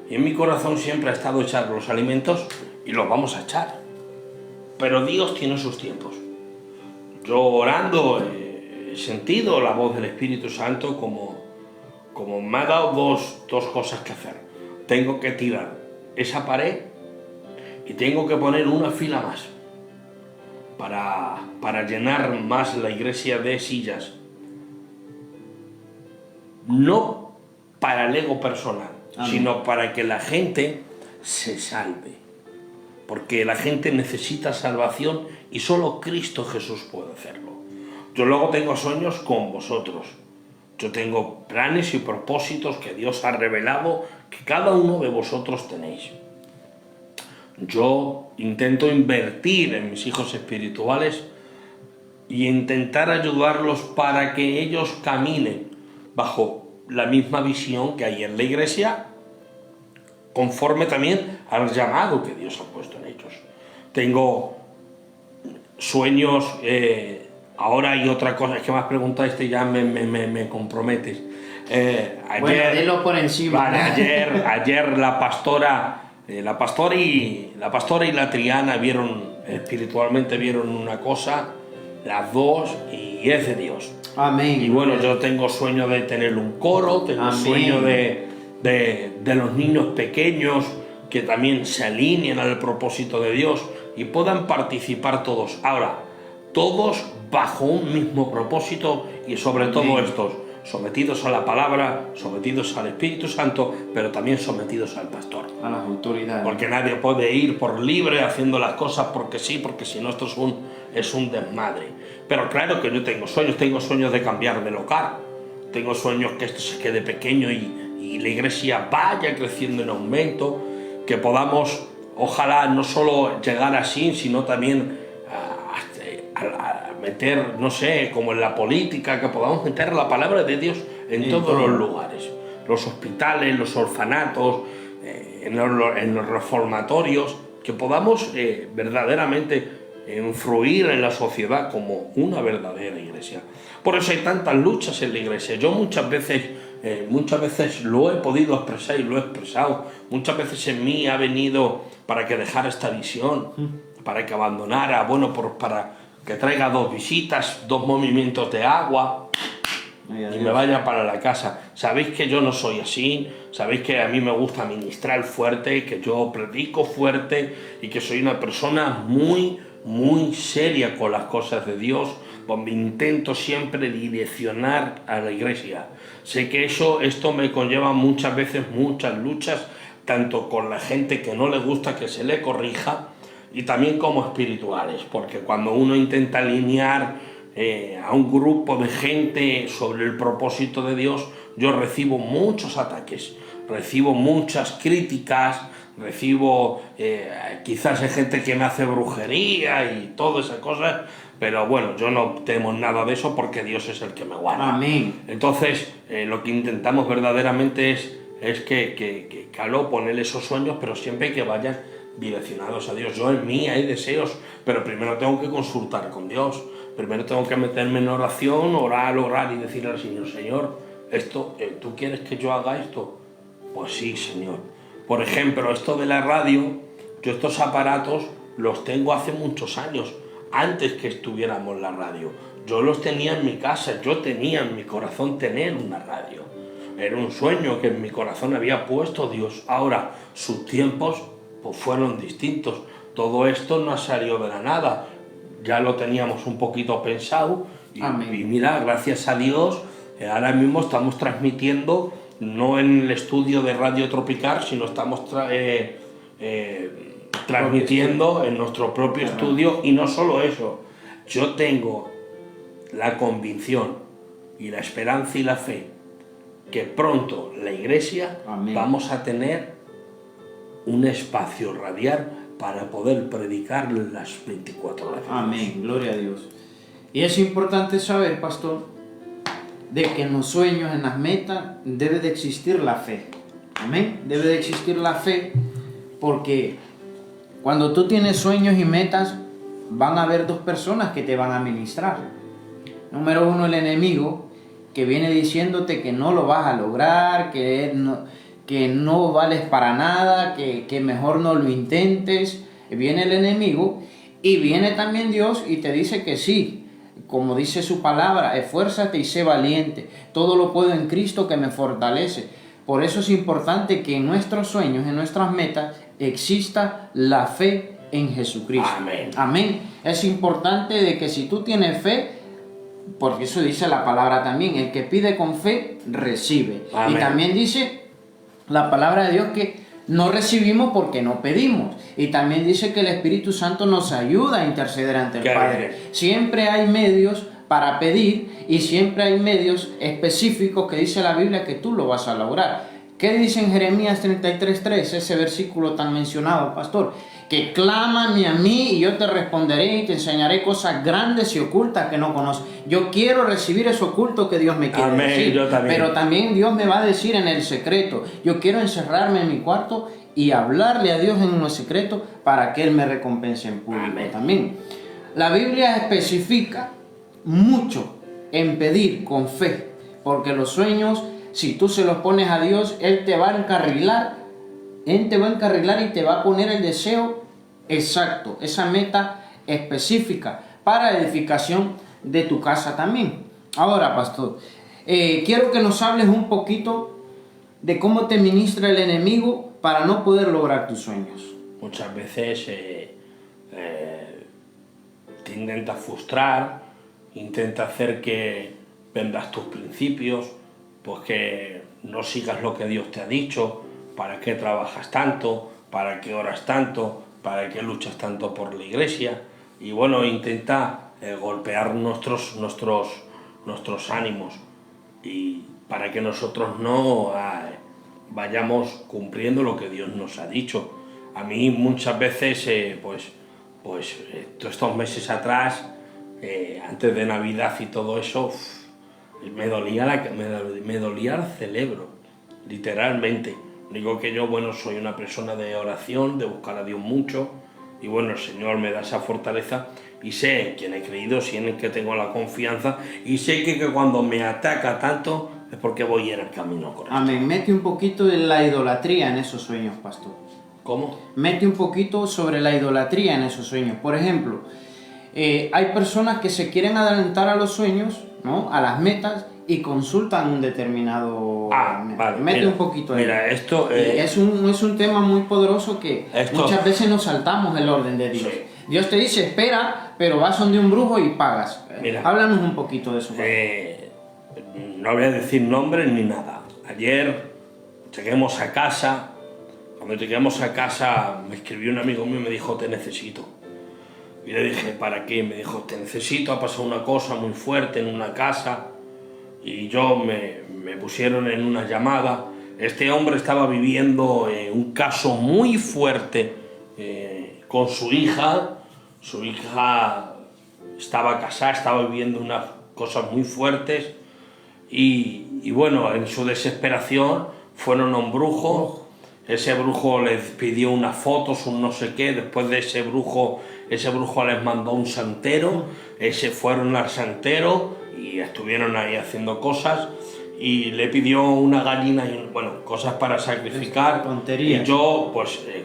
y en mi corazón siempre ha estado echar los alimentos y los vamos a echar. Pero Dios tiene sus tiempos. Yo orando he sentido la voz del Espíritu Santo como me ha dado dos cosas que hacer. Tengo que tirar esa pared y tengo que poner una fila más para llenar más la iglesia de sillas. No para el ego personal, sino para que la gente se salve. Porque la gente necesita salvación y solo Cristo Jesús puede hacerlo. Yo luego tengo sueños con vosotros. Yo tengo planes y propósitos que Dios ha revelado que cada uno de vosotros tenéis. Yo intento invertir en mis hijos espirituales y intentar ayudarlos para que ellos caminen bajo la misma visión que hay en la iglesia, conforme también al llamado que Dios ha puesto en ellos. Tengo sueños, ahora hay otra cosa, es que me has preguntado esto y ya me comprometes. Bueno, dilo por encima. Vale, ayer la pastora y la Triana espiritualmente vieron una cosa, las dos, y es de Dios. Amén. Y bueno, yo tengo sueño de tener un coro, tengo sueño de los niños pequeños que también se alineen al propósito de Dios y puedan participar todos. Ahora, todos bajo un mismo propósito y sobre todo estos, sometidos a la palabra, sometidos al Espíritu Santo, pero también sometidos al pastor. A las autoridades. Porque nadie puede ir por libre haciendo las cosas porque sí, porque si no esto es un desmadre. Pero claro que yo tengo sueños de cambiar de local, tengo sueños que esto se quede pequeño y la iglesia vaya creciendo en aumento, que podamos, ojalá, no solo llegar así, sino también a meter, no sé, como en la política, que podamos meter la palabra de Dios en todos los lugares, los hospitales, los orfanatos, en los reformatorios, que podamos verdaderamente influir en la sociedad como una verdadera iglesia. Por eso hay tantas luchas en la iglesia. Yo muchas veces lo he podido expresar y lo he expresado. Muchas veces en mí ha venido para que dejara esta visión, para que abandonara, para que traiga 2 visitas, 2 movimientos de agua y me vaya para la casa. Sabéis que yo no soy así, sabéis que a mí me gusta ministrar fuerte, que yo predico fuerte y que soy una persona muy seria con las cosas de Dios, donde intento siempre direccionar a la iglesia. Sé que esto me conlleva muchas veces muchas luchas, tanto con la gente que no le gusta que se le corrija, y también como espirituales, porque cuando uno intenta alinear a un grupo de gente sobre el propósito de Dios, yo recibo muchos ataques, recibo muchas críticas, recibo quizás hay gente que me hace brujería y todas esas cosas, pero bueno, yo no temo nada de eso porque Dios es el que me guarda. Amén. Entonces, lo que intentamos verdaderamente es que Caló ponerle esos sueños, pero siempre que vayan direccionados a Dios. Yo en mí hay deseos, pero primero tengo que consultar con Dios, primero tengo que meterme en oración, orar y decirle al Señor, Señor, ¿tú quieres que yo haga esto? Pues sí, Señor. Por ejemplo, esto de la radio, yo estos aparatos los tengo hace muchos años, antes que estuviéramos en la radio. Yo los tenía en mi casa, yo tenía en mi corazón tener una radio. Era un sueño que en mi corazón había puesto Dios. Ahora, sus tiempos pues fueron distintos. Todo esto no ha salido de la nada. Ya lo teníamos un poquito pensado y mira, gracias a Dios, ahora mismo estamos transmitiendo no en el estudio de Radio Tropical, sino estamos transmitiendo en nuestro propio estudio. Y no solo eso, yo tengo la convicción y la esperanza y la fe que pronto la iglesia vamos a tener un espacio radial para poder predicar las 24 horas. Amén, gloria a Dios. Y es importante saber, pastor, de que en los sueños, en las metas, debe de existir la fe. Amén, debe de existir la fe, porque cuando tú tienes sueños y metas, van a haber dos personas que te van a ministrar. Número uno, el enemigo, que viene diciéndote que no lo vas a lograr, que no vales para nada, que mejor no lo intentes. Viene el enemigo, y viene también Dios y te dice que sí, como dice su palabra: esfuérzate y sé valiente, todo lo puedo en Cristo que me fortalece. Por eso es importante que en nuestros sueños, en nuestras metas, exista la fe en Jesucristo. Amén. Amén. Es importante de que si tú tienes fe, porque eso dice la palabra también, el que pide con fe, recibe. Amén. Y también dice la palabra de Dios que no recibimos porque no pedimos. Y también dice que el Espíritu Santo nos ayuda a interceder ante el Padre. Siempre hay medios para pedir, y siempre hay medios específicos que dice la Biblia que tú lo vas a lograr. ¿Qué dice en Jeremías 33:3, ese versículo tan mencionado, pastor? Que clámame a mí y yo te responderé y te enseñaré cosas grandes y ocultas que no conoces. Yo quiero recibir eso oculto que Dios me quiere decir. Yo también. Pero también Dios me va a decir en el secreto. Yo quiero encerrarme en mi cuarto y hablarle a Dios en lo secreto para que Él me recompense en público. Amén. También la Biblia especifica mucho en pedir con fe, porque los sueños, si tú se los pones a Dios, Él te va a encarrilar. Él te va a encarrilar y te va a poner el deseo exacto, esa meta específica para edificación de tu casa también. Ahora, pastor, quiero que nos hables un poquito de cómo te ministra el enemigo para no poder lograr tus sueños. Muchas veces te intenta frustrar, intenta hacer que vendas tus principios, pues que no sigas lo que Dios te ha dicho. ¿Para qué trabajas tanto? ¿Para qué oras tanto? ¿Para qué luchas tanto por la iglesia? Y bueno, intenta golpear nuestros ánimos, y para que nosotros no vayamos cumpliendo lo que Dios nos ha dicho. A mí muchas veces, todos estos meses atrás, antes de Navidad y todo eso, me dolía el cerebro, literalmente. Digo que yo, soy una persona de oración, de buscar a Dios mucho, y el Señor me da esa fortaleza, y sé en quién he creído, sé en el que tengo la confianza, y sé que cuando me ataca tanto es porque voy en el camino correcto. Amén. Mete un poquito de la idolatría en esos sueños, pastor. ¿Cómo? Mete un poquito sobre la idolatría en esos sueños. Por ejemplo, hay personas que se quieren adelantar a los sueños, ¿no?, a las metas, y consultan un determinado... Vale, mete un poquito ahí. Mira, esto... es un tema muy poderoso que muchas veces nos saltamos el orden de Dios. Sí. Dios te dice, espera, pero vas donde un brujo y pagas. Mira, háblanos un poquito de eso. No voy a decir nombres ni nada. Ayer lleguemos a casa. Cuando lleguemos a casa me escribió un amigo mío y me dijo: te necesito. Y le dije: ¿para qué? Me dijo: te necesito, ha pasado una cosa muy fuerte en una casa. Y yo me pusieron en una llamada. Este hombre estaba viviendo un caso muy fuerte con su hija. Su hija estaba casada, estaba viviendo unas cosas muy fuertes, y en su desesperación fueron a un brujo. Ese brujo les pidió unas fotos, un no sé qué. Después de ese brujo les mandó un santero. Fueron al santero y estuvieron ahí haciendo cosas, y le pidió una gallina y cosas para sacrificar. Tontería. Y yo,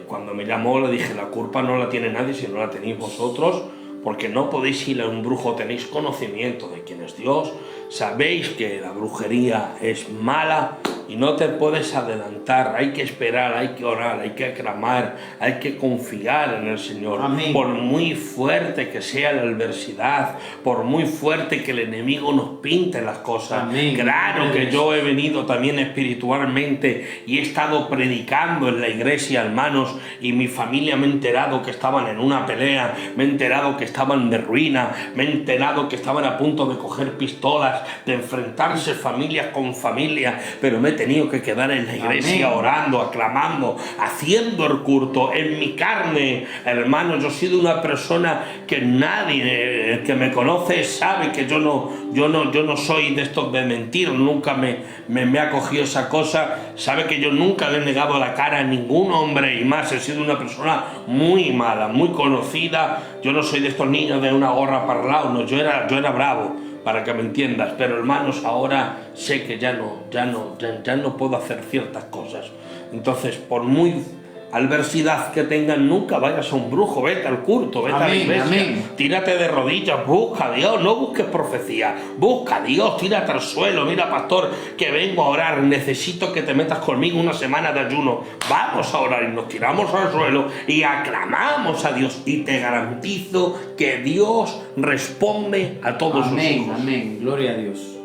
cuando me llamó, le dije: la culpa no la tiene nadie si no la tenéis vosotros, porque no podéis ir a un brujo, tenéis conocimiento de quién es Dios, sabéis que la brujería es mala y no te puedes adelantar. Hay que esperar, hay que orar, hay que clamar, hay que confiar en el Señor. Amén. Por muy fuerte que sea la adversidad, por muy fuerte que el enemigo nos pinte las cosas. Amén. Claro que yo he venido también espiritualmente y he estado predicando en la iglesia, hermanos, y mi familia me he enterado que estaban en una pelea, me he enterado que estaban de ruina, me he enterado que estaban a punto de coger pistolas, de enfrentarse familias con familia, pero me he tenido que quedar en la iglesia orando, aclamando, haciendo el culto en mi carne. Hermano, yo he sido una persona que nadie que me conoce sabe que yo no soy de estos de mentir, nunca me ha cogido esa cosa. Sabe que yo nunca le he negado la cara a ningún hombre, y más, he sido una persona muy mala, muy conocida. Yo no soy de estos niños de una gorra para el lado, no, yo era bravo, para que me entiendas, pero hermanos, ahora sé que ya no puedo hacer ciertas cosas. Entonces, por muy adversidad que tengan, nunca vayas a un brujo, vete al culto, vete a la iglesia, tírate de rodillas, busca a Dios, no busques profecía, busca a Dios, tírate al suelo. Mira, pastor, que vengo a orar, necesito que te metas conmigo una semana de ayuno. Vamos a orar, y nos tiramos al suelo y aclamamos a Dios, y te garantizo que Dios responde a todos sus hijos. Amén, gloria a Dios.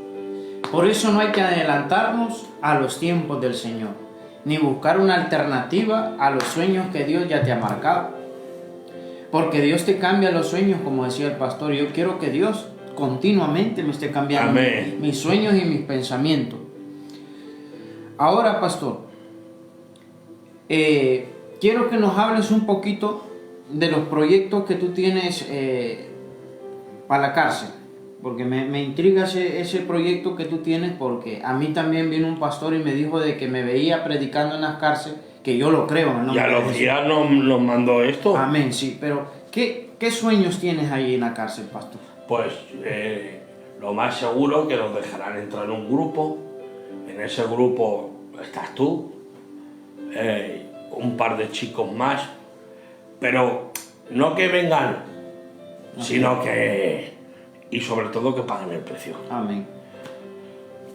Por eso no hay que adelantarnos a los tiempos del Señor, ni buscar una alternativa a los sueños que Dios ya te ha marcado. Porque Dios te cambia los sueños, como decía el pastor. Yo quiero que Dios continuamente me esté cambiando mis sueños y mis pensamientos. Ahora, pastor, quiero que nos hables un poquito de los proyectos que tú tienes para la cárcel. Porque me intriga ese proyecto que tú tienes, porque a mí también vino un pastor y me dijo de que me veía predicando en las cárceles, que yo lo creo. ¿No? Ya los días nos mandó esto. Amén, sí, pero ¿qué sueños tienes ahí en la cárcel, pastor? Pues lo más seguro que nos dejarán entrar en un grupo. En ese grupo estás tú, un par de chicos más, pero no que vengan, sino que... y sobre todo que paguen el precio. Amén.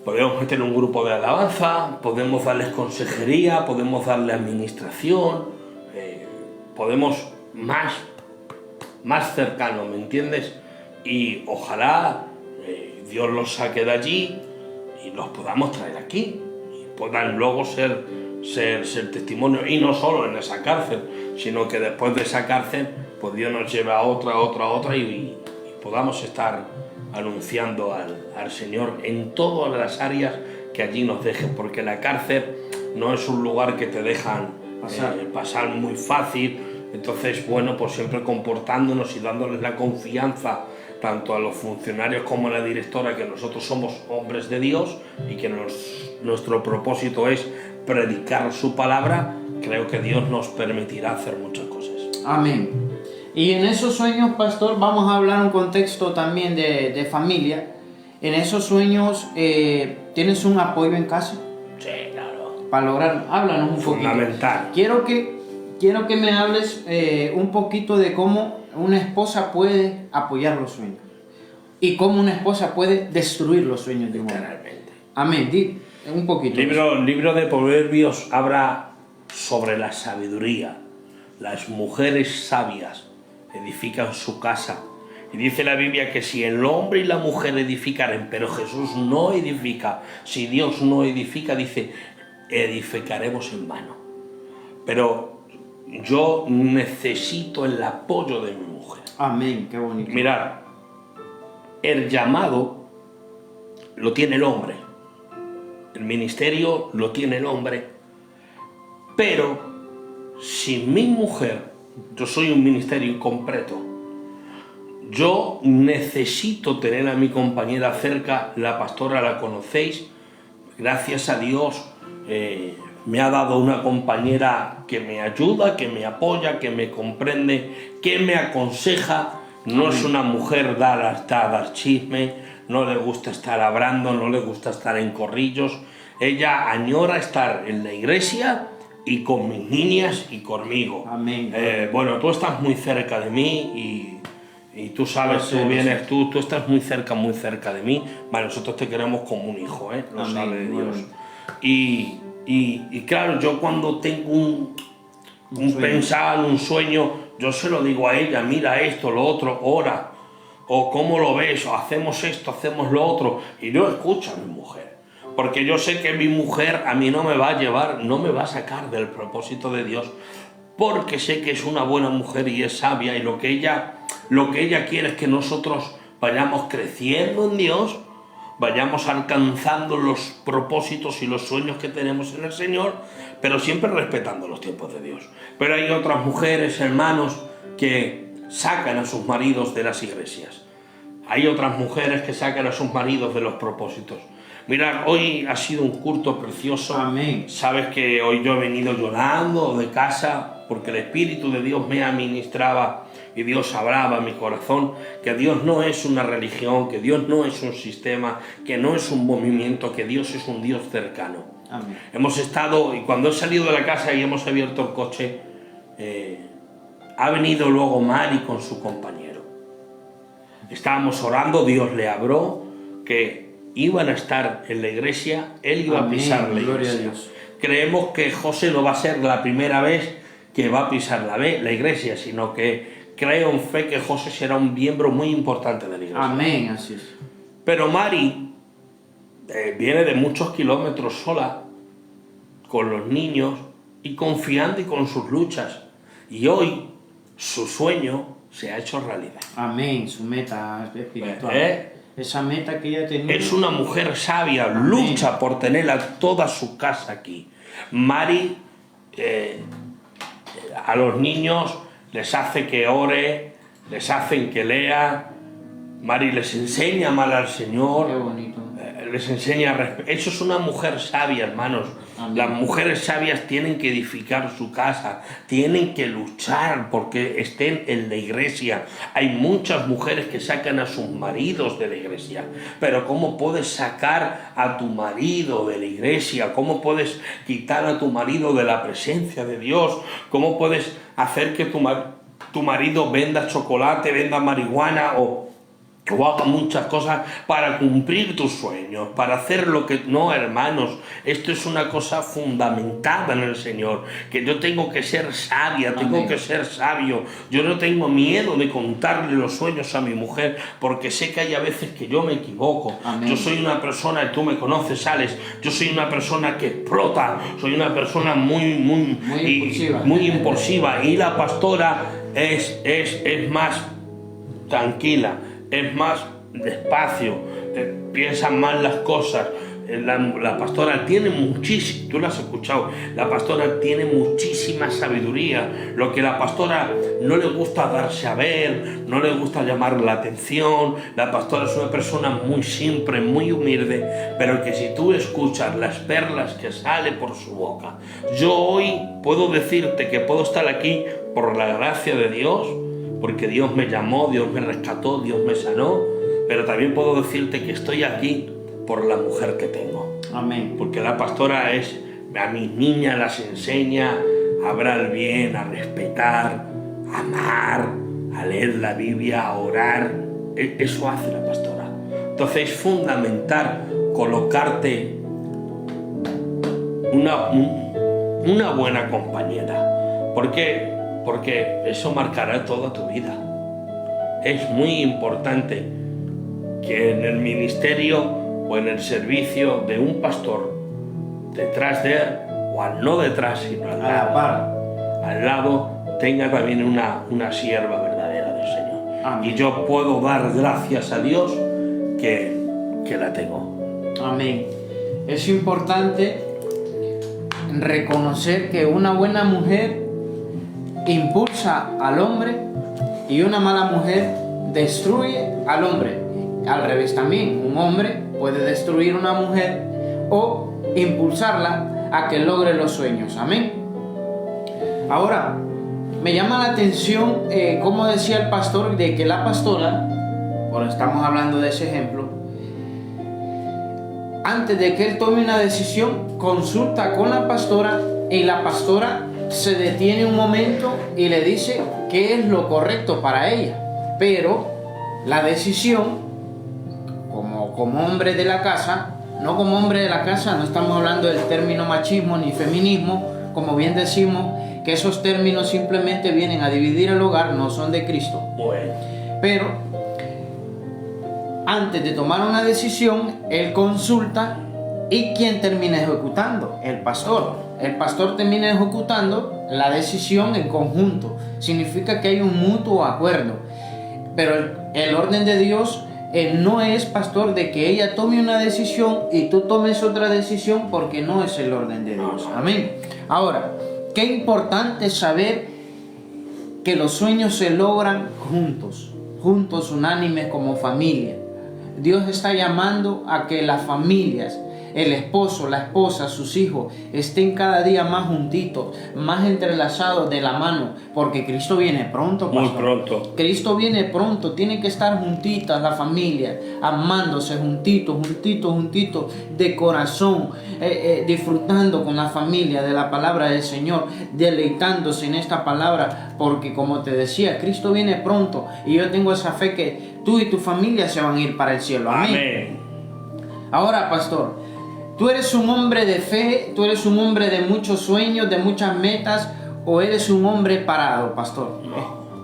Podemos meter un grupo de alabanza, podemos darles consejería, podemos darle administración, podemos más cercano, ¿me entiendes? Y ojalá Dios los saque de allí y los podamos traer aquí, y puedan luego ser testimonio, y no solo en esa cárcel, sino que después de esa cárcel pues Dios nos lleve a otra y podamos estar anunciando al Señor en todas las áreas que allí nos dejen, porque la cárcel no es un lugar que te dejan pasar muy fácil. Entonces, bueno, pues siempre comportándonos y dándoles la confianza tanto a los funcionarios como a la directora, que nosotros somos hombres de Dios y que nuestro propósito es predicar su palabra. Creo que Dios nos permitirá hacer muchas cosas. Amén. Y en esos sueños, pastor, vamos a hablar un contexto también de familia. En esos sueños, ¿tienes un apoyo en casa? Sí, claro. Para lograr, háblanos un poquito. Fundamental. Quiero que me hables un poquito de cómo una esposa puede apoyar los sueños y cómo una esposa puede destruir los sueños de un hombre. Literalmente. Amén. Di un poquito. Libro de Proverbios habla sobre la sabiduría. Las mujeres sabias edifican su casa. Y dice la Biblia que si el hombre y la mujer edificaren, pero Jesús no edifica, si Dios no edifica, dice, edificaremos en vano. Pero yo necesito el apoyo de mi mujer. Amén, qué bonito. Mirad, el llamado lo tiene el hombre, el ministerio lo tiene el hombre, pero si mi mujer, yo soy un ministerio incompleto, yo necesito tener a mi compañera cerca. La pastora la conocéis, gracias a Dios me ha dado una compañera que me ayuda, que me apoya, que me comprende, que me aconseja. No es una mujer dar chisme, no le gusta estar hablando, no le gusta estar en corrillos. Ella añora estar en la iglesia y con mis niñas y conmigo. Amén. Bueno, tú estás muy cerca de mí y tú sabes, tú vienes, tú estás muy cerca de mí. Vale, nosotros te queremos como un hijo, lo Amén. sabe Dios. Y claro, yo cuando tengo un pensado, un sueño, yo se lo digo a ella, mira esto, lo otro, ora, o cómo lo ves, o hacemos esto, hacemos lo otro, y no escucha a mi mujer, porque yo sé que mi mujer a mí no me va a llevar, no me va a sacar del propósito de Dios, porque sé que es una buena mujer y es sabia, y lo que ella quiere es que nosotros vayamos creciendo en Dios, vayamos alcanzando los propósitos y los sueños que tenemos en el Señor, pero siempre respetando los tiempos de Dios. Pero hay otras mujeres, hermanos, que sacan a sus maridos de las iglesias. Hay otras mujeres que sacan a sus maridos de los propósitos. Mirad, hoy ha sido un culto precioso. Amén. Sabes que hoy yo he venido llorando de casa porque el Espíritu de Dios me administraba y Dios hablaba en mi corazón que Dios no es una religión, que Dios no es un sistema, que no es un movimiento, que Dios es un Dios cercano. Amén. Hemos estado, y cuando he salido de la casa y hemos abierto el coche, ha venido luego Mari con su compañero. Estábamos orando, Dios le habló que iban a estar en la iglesia, él iba a pisar la Gloria a iglesia. Dios. Creemos que José no va a ser la primera vez que va a pisar la iglesia, sino que creo en fe que José será un miembro muy importante de la iglesia. Amén, así es. Pero Mari viene de muchos kilómetros sola, con los niños, y confiando y con sus luchas. Y hoy su sueño se ha hecho realidad. Amén, su meta espiritual. Esa meta que ella tenía. Es una mujer sabia, Amén. lucha por tener a toda su casa aquí. Mari a los niños les hace que ore, les hacen que lea. Mari les enseña a amar al Señor. Qué bonito. Les enseña a respetar. Eso es una mujer sabia, hermanos. Amén. Las mujeres sabias tienen que edificar su casa, tienen que luchar porque estén en la iglesia. Hay muchas mujeres que sacan a sus maridos de la iglesia, pero ¿cómo puedes sacar a tu marido de la iglesia? ¿Cómo puedes quitar a tu marido de la presencia de Dios? ¿Cómo puedes hacer que tu marido venda chocolate, venda marihuana o haga muchas cosas para cumplir tus sueños, para hacer lo que... No, hermanos, esto es una cosa fundamentada en el Señor, que yo tengo que ser sabia, tengo Amén. que ser sabio. Yo no tengo miedo de contarle los sueños a mi mujer, porque sé que hay a veces que yo me equivoco. Amén. Yo soy una persona, y tú me conoces, Alex, yo soy una persona que explota, soy una persona muy impulsiva. muy impulsiva, y la pastora es más tranquila, es más despacio, piensa más las cosas. La pastora tiene muchísimo, tú la has escuchado, la pastora tiene muchísima sabiduría. Lo que la pastora no le gusta darse a ver, no le gusta llamar la atención. La pastora es una persona muy simple, muy humilde, pero que si tú escuchas las perlas que salen por su boca. Yo hoy puedo decirte que puedo estar aquí por la gracia de Dios, porque Dios me llamó, Dios me rescató, Dios me sanó, pero también puedo decirte que estoy aquí por la mujer que tengo. Amén. Porque la pastora a mis niñas las enseña a hablar bien, a respetar, a amar, a leer la Biblia, a orar. Eso hace la pastora. Entonces es fundamental colocarte una buena compañera. ¿Por qué? Porque eso marcará toda tu vida. Es muy importante que en el ministerio o en el servicio de un pastor, detrás de él, o no detrás, sino al lado, tenga también una sierva verdadera del Señor. Amén. Y yo puedo dar gracias a Dios que la tengo. Amén. Es importante reconocer que una buena mujer impulsa al hombre y una mala mujer destruye al hombre. Al revés también, un hombre puede destruir a una mujer o impulsarla a que logre los sueños. Amén. Ahora, me llama la atención, como decía el pastor, de que la pastora, bueno, estamos hablando de ese ejemplo, antes de que él tome una decisión, consulta con la pastora y la pastora se detiene un momento y le dice qué es lo correcto para ella. Pero la decisión, como hombre de la casa, no como hombre de la casa, no estamos hablando del término machismo ni feminismo, como bien decimos, que esos términos simplemente vienen a dividir el hogar, no son de Cristo. Bueno. Pero antes de tomar una decisión, él consulta, y ¿quién termina ejecutando? El pastor. El pastor termina ejecutando la decisión en conjunto. Significa que hay un mutuo acuerdo. Pero el orden de Dios no es, pastor, de que ella tome una decisión y tú tomes otra decisión, porque no es el orden de Dios. Amén. Ahora, qué importante saber que los sueños se logran juntos, unánimes, como familia. Dios está llamando a que las familias, el esposo, la esposa, sus hijos, estén cada día más juntitos, más entrelazados de la mano, porque Cristo viene pronto, pastor. Muy pronto. Cristo viene pronto, tienen que estar juntitas la familia, amándose juntitos, de corazón, disfrutando con la familia de la palabra del Señor, deleitándose en esta palabra, porque como te decía, Cristo viene pronto, y yo tengo esa fe que tú y tu familia se van a ir para el cielo. Amén. Amén. Ahora, pastor, ¿tú eres un hombre de fe? ¿Tú eres un hombre de muchos sueños, de muchas metas? ¿O eres un hombre parado, pastor?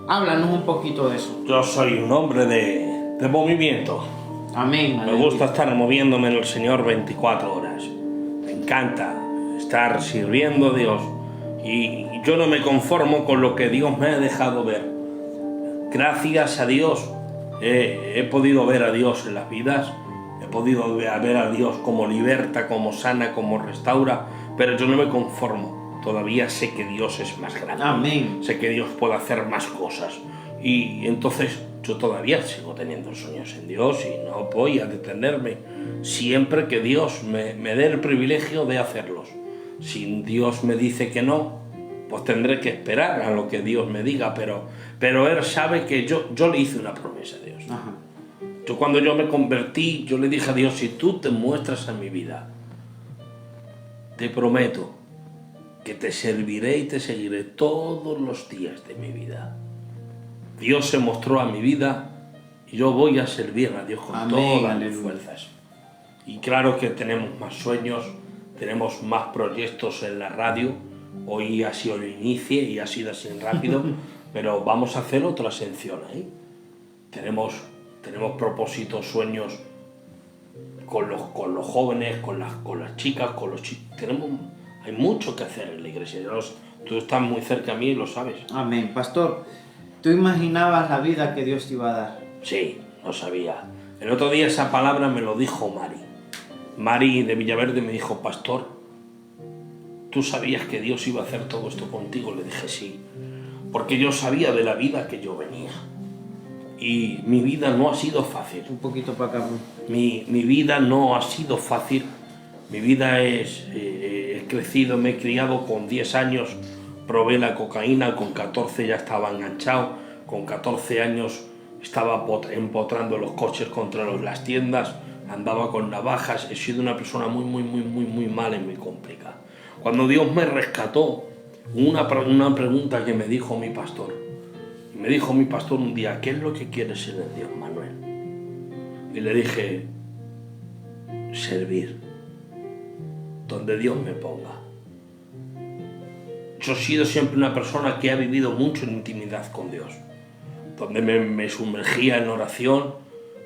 Háblanos un poquito de eso. Yo soy un hombre de movimiento. Amén. Me gusta estar moviéndome en el Señor 24 horas. Me encanta estar sirviendo a Dios. Y yo no me conformo con lo que Dios me ha dejado ver. Gracias a Dios he podido ver a Dios en las vidas. He podido ver a Dios como liberta, como sana, como restaura. Pero yo no me conformo. Todavía sé que Dios es más grande. Amén. Sé que Dios puede hacer más cosas. Y entonces yo todavía sigo teniendo sueños en Dios y no voy a detenerme siempre que Dios me dé el privilegio de hacerlos. Si Dios me dice que no, pues tendré que esperar a lo que Dios me diga, pero Él sabe que yo le hice una promesa a Dios. Ajá. Yo cuando yo me convertí, yo le dije a Dios, si tú te muestras en mi vida, te prometo que te serviré y te seguiré todos los días de mi vida. Dios se mostró a mi vida y yo voy a servir a Dios con Amén, todas mis aleluya. fuerzas. Y claro que tenemos más sueños, tenemos más proyectos en la radio. Hoy ha sido el inicio y ha sido así rápido, pero vamos a hacer otra ascensión ahí. Tenemos propósitos, sueños con los jóvenes, con las chicas, con los chicos. Hay mucho que hacer en la iglesia. Tú estás muy cerca a mí y lo sabes. Amén. Pastor, ¿tú imaginabas la vida que Dios te iba a dar? Sí, lo sabía. El otro día esa palabra me lo dijo Mari. Mari de Villaverde me dijo, pastor, ¿tú sabías que Dios iba a hacer todo esto contigo? Le dije sí, porque yo sabía de la vida que yo venía. Y mi vida no ha sido fácil. Un poquito para acá. Mi vida no ha sido fácil. Mi vida he crecido, me he criado con 10 años, probé la cocaína, con 14 ya estaba enganchado, con 14 años estaba empotrando los coches contra las tiendas, andaba con navajas, he sido una persona muy mala y muy complicada. Cuando Dios me rescató, una pregunta que me dijo mi pastor. Me dijo mi pastor un día, ¿qué es lo que quieres ser de Dios, Manuel? Y le dije, servir, donde Dios me ponga. Yo he sido siempre una persona que ha vivido mucho en intimidad con Dios, donde me sumergía en oración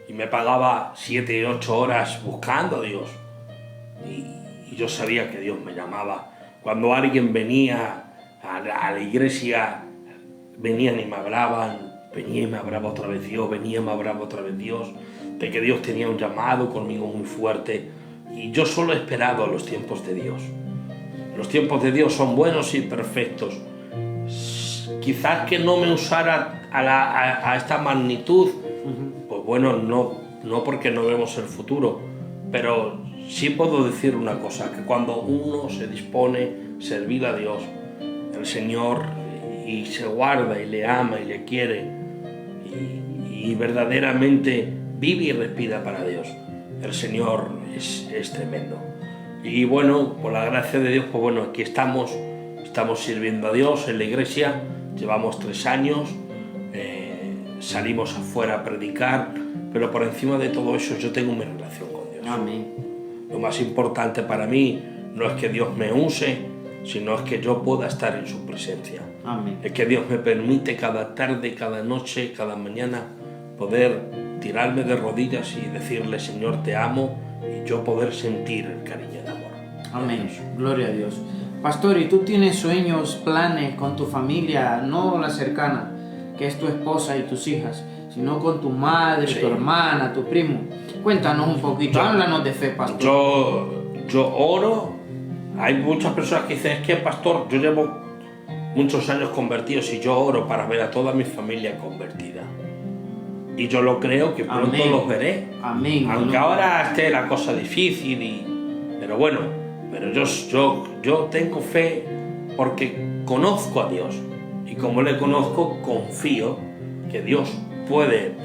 y me pagaba 7 y 8 horas buscando a Dios. Y yo sabía que Dios me llamaba. Cuando alguien venía a la iglesia, venían y me hablaban, venía y me hablaba otra vez Dios, venía y me hablaba otra vez Dios, de que Dios tenía un llamado conmigo muy fuerte. Y yo solo he esperado a los tiempos de Dios. Los tiempos de Dios son buenos y perfectos. Quizás que no me usara a esta magnitud, pues bueno, no porque no vemos el futuro, pero sí puedo decir una cosa, que cuando uno se dispone a servir a Dios, el Señor, y se guarda y le ama y le quiere y verdaderamente vive y respira para Dios, el Señor es tremendo. Y bueno, por la gracia de Dios, pues bueno, aquí estamos sirviendo a Dios en la iglesia, llevamos 3 años, salimos afuera a predicar, pero por encima de todo eso yo tengo mi relación con Dios. Amén. Lo más importante para mí no es que Dios me use, sino es que yo pueda estar en su presencia. Amén. Es que Dios me permite cada tarde, cada noche, cada mañana poder tirarme de rodillas y decirle, Señor, te amo, y yo poder sentir el cariño y el amor. Amén. Gloria a Dios. Pastor, ¿y tú tienes sueños, planes con tu familia, no la cercana, que es tu esposa y tus hijas, sino con tu madre, Sí. tu hermana, tu primo. Cuéntanos un poquito, háblanos de fe, pastor. Yo oro. Hay muchas personas que dicen, es que pastor, yo llevo muchos años convertidos y yo oro para ver a toda mi familia convertida. Y yo lo creo que pronto Amén. los veré. Amén. Aunque ahora esté la cosa difícil, pero bueno, pero yo tengo fe porque conozco a Dios. Y como le conozco, confío que Dios puede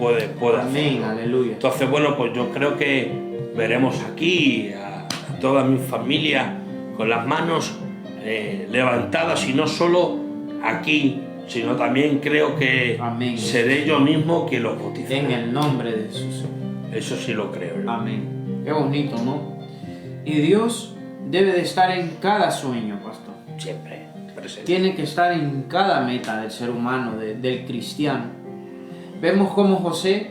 Amén, hacerlo. aleluya. Entonces, bueno, pues yo creo que veremos aquí a toda mi familia con las manos levantadas, y no solo aquí, sino también creo que Amén. seré yo mismo quien los bautizará. En el nombre de Jesús. Eso sí lo creo. Amén. Qué bonito, ¿no? Y Dios debe de estar en cada sueño, pastor. Siempre presente. Tiene que estar en cada meta del ser humano, del cristiano. Vemos cómo José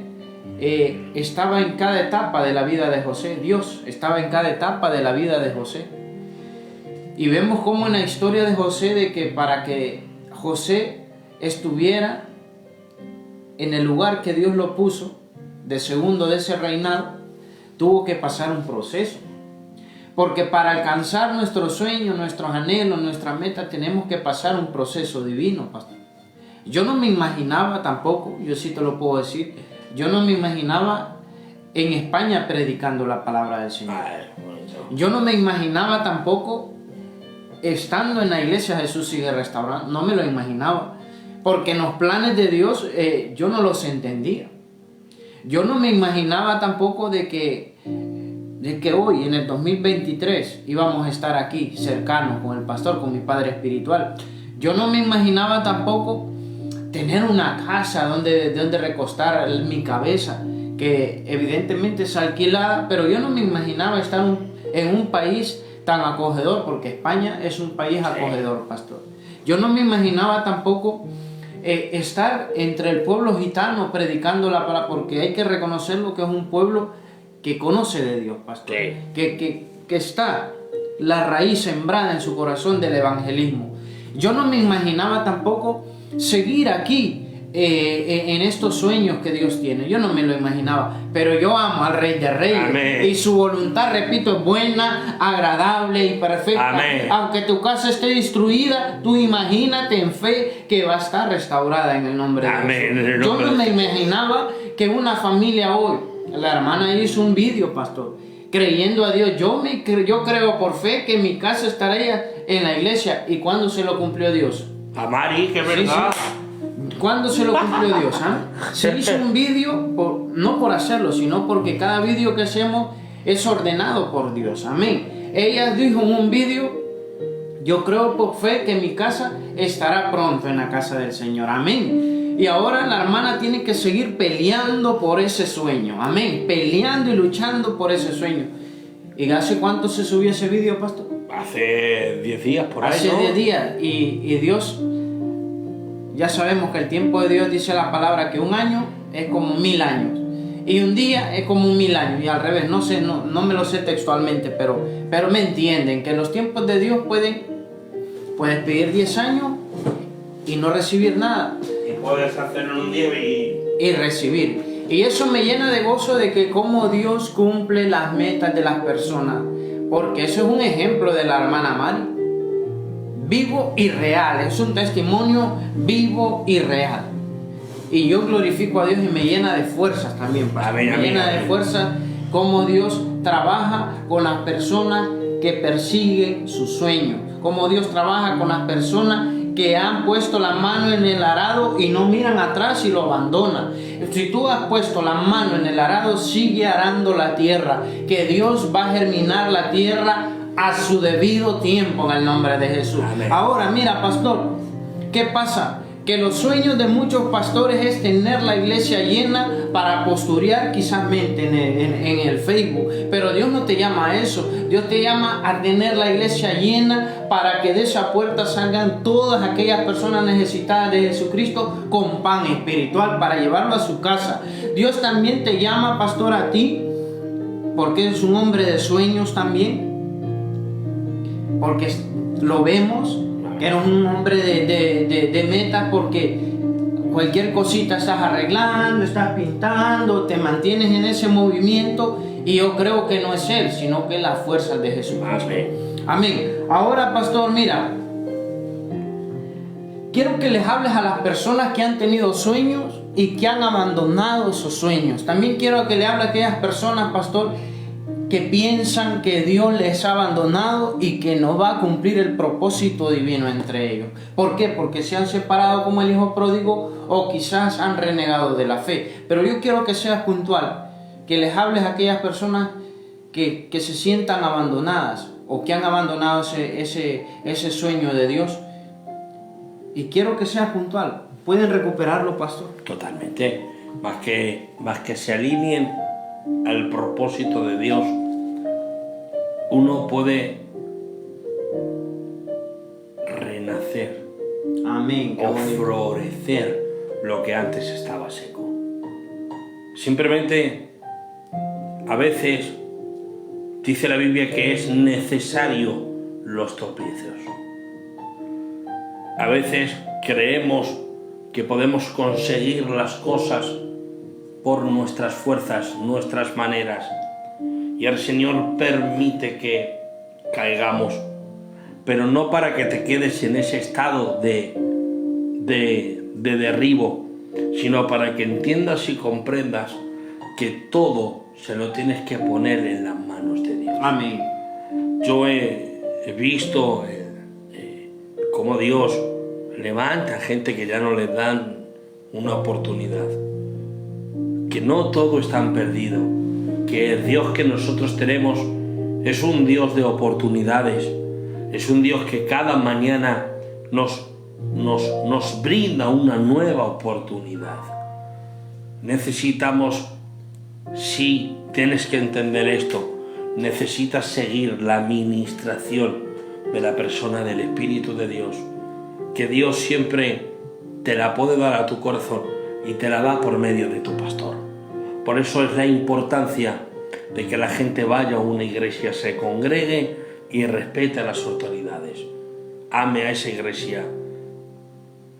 estaba en cada etapa de la vida de José. Dios estaba en cada etapa de la vida de José. Y vemos cómo en la historia de José, de que para que José estuviera en el lugar que Dios lo puso, de segundo de ese reinado, tuvo que pasar un proceso. Porque para alcanzar nuestros sueños, nuestros anhelos, nuestra meta, tenemos que pasar un proceso divino, pastor. Yo no me imaginaba tampoco, yo sí te lo puedo decir, yo no me imaginaba en España predicando la palabra del Señor. Yo no me imaginaba tampoco estando en la iglesia Jesús Sigue Restaurando, no me lo imaginaba. Porque en los planes de Dios yo no los entendía. Yo no me imaginaba tampoco de que hoy, en el 2023, íbamos a estar aquí, cercanos con el pastor, con mi padre espiritual. Yo no me imaginaba tampoco tener una casa donde recostar mi cabeza, que evidentemente es alquilada, pero yo no me imaginaba estar en un país tan acogedor, porque España es un país acogedor, pastor. Yo no me imaginaba tampoco estar entre el pueblo gitano predicando la palabra, porque hay que reconocerlo que es un pueblo que conoce de Dios, pastor. Sí. Que está la raíz sembrada en su corazón del evangelismo. Yo no me imaginaba tampoco seguir aquí en estos sueños que Dios tiene. Yo no me lo imaginaba, pero yo amo al Rey de Reyes. Amén. Y su voluntad, repito, es buena, agradable y perfecta. Amén. Aunque tu casa esté destruida, tú imagínate en fe que va a estar restaurada en el nombre de Amén, en el Jesús. Yo nombre no de me Jesús. imaginaba que una familia hoy, la hermana hizo un vídeo, pastor, creyendo a Dios. Yo creo por fe que mi casa estaría en la iglesia. ¿Y cuándo se lo cumplió Dios? A Mari, que es Sí, verdad. sí. ¿Cuándo se lo cumplió Dios? Se hizo un vídeo, no por hacerlo, sino porque cada vídeo que hacemos es ordenado por Dios. Amén. Ella dijo en un vídeo: yo creo por fe que mi casa estará pronto en la casa del Señor. Amén. Y ahora la hermana tiene que seguir peleando por ese sueño. Amén. Peleando y luchando por ese sueño. ¿Y hace cuánto se subió ese vídeo, pastor? Hace 10 días por ahí, Hace ¿no? 10 días. Y Dios, ya sabemos que el tiempo de Dios, dice la palabra, que un año es como 1000 años. Y un día es como 1000 años. Y al revés, no sé, no me lo sé textualmente, pero me entienden que en los tiempos de Dios puedes pedir 10 años y no recibir nada. Y puedes hacerlo en un día Y recibir. Y eso me llena de gozo de que cómo Dios cumple las metas de las personas. Porque eso es un ejemplo de la hermana Mari. Vivo y real. Es un testimonio vivo y real. Y yo glorifico a Dios y me llena de fuerzas también, pastor. Amén, Me amén, llena de amén. fuerzas cómo Dios trabaja con las personas que persiguen sus sueños. Cómo Dios trabaja con las personas que han puesto la mano en el arado y no miran atrás y lo abandonan. Si tú has puesto la mano en el arado, sigue arando la tierra, que Dios va a germinar la tierra a su debido tiempo en el nombre de Jesús. Amén. Ahora mira, pastor, ¿qué pasa? Que los sueños de muchos pastores es tener la iglesia llena para posturear quizás en el Facebook. Pero Dios no te llama a eso. Dios te llama a tener la iglesia llena para que de esa puerta salgan todas aquellas personas necesitadas de Jesucristo con pan espiritual para llevarlo a su casa. Dios también te llama, pastor, a ti, porque eres un hombre de sueños también. Porque lo vemos, que eres un hombre de metas, porque cualquier cosita estás arreglando, estás pintando, te mantienes en ese movimiento, y yo creo que no es Él, sino que es la fuerza de Jesús. Amén. Amén. Ahora, pastor, mira, quiero que les hables a las personas que han tenido sueños y que han abandonado esos sueños. También quiero que le hables a aquellas personas, pastor, que piensan que Dios les ha abandonado y que no va a cumplir el propósito divino entre ellos. ¿Por qué? Porque se han separado como el hijo pródigo, o quizás han renegado de la fe. Pero yo quiero que seas puntual, que les hables a aquellas personas que se sientan abandonadas o que han abandonado ese sueño de Dios. Y quiero que seas puntual. ¿Pueden recuperarlo, pastor? Totalmente. Más que se alineen al propósito de Dios, uno puede renacer. Amén. O florecer lo que antes estaba seco. Simplemente, a veces dice la Biblia que es necesario los tropiezos. A veces creemos que podemos conseguir las cosas por nuestras fuerzas, nuestras maneras, y el Señor permite que caigamos, pero no para que te quedes en ese estado de derribo, sino para que entiendas y comprendas que todo se lo tienes que poner en las manos de Dios. Amén. Yo he visto cómo Dios levanta a gente que ya no les dan una oportunidad, que no todo es tan perdido, que el Dios que nosotros tenemos es un Dios de oportunidades, es un Dios que cada mañana nos brinda una nueva oportunidad. Necesitamos, sí, tienes que entender esto, necesitas seguir la administración de la persona del Espíritu de Dios, que Dios siempre te la puede dar a tu corazón y te la da por medio de tu pastor. Por eso es la importancia de que la gente vaya a una iglesia, se congregue y respete a las autoridades. Ame a esa iglesia.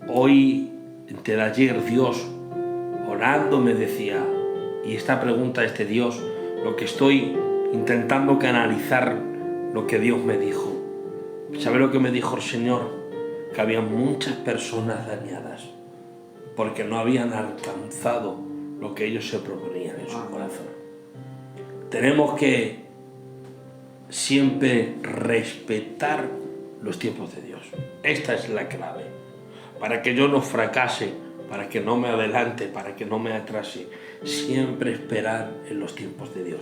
Hoy, de ayer, Dios, orando, me decía, y esta pregunta es de Dios, lo que estoy intentando canalizar, lo que Dios me dijo. ¿Sabe lo que me dijo el Señor? Que había muchas personas dañadas porque no habían alcanzado lo que ellos se proponían en su corazón. Tenemos que siempre respetar los tiempos de Dios. Esta es la clave. Para que yo no fracase, para que no me adelante, para que no me atrase, siempre esperar en los tiempos de Dios.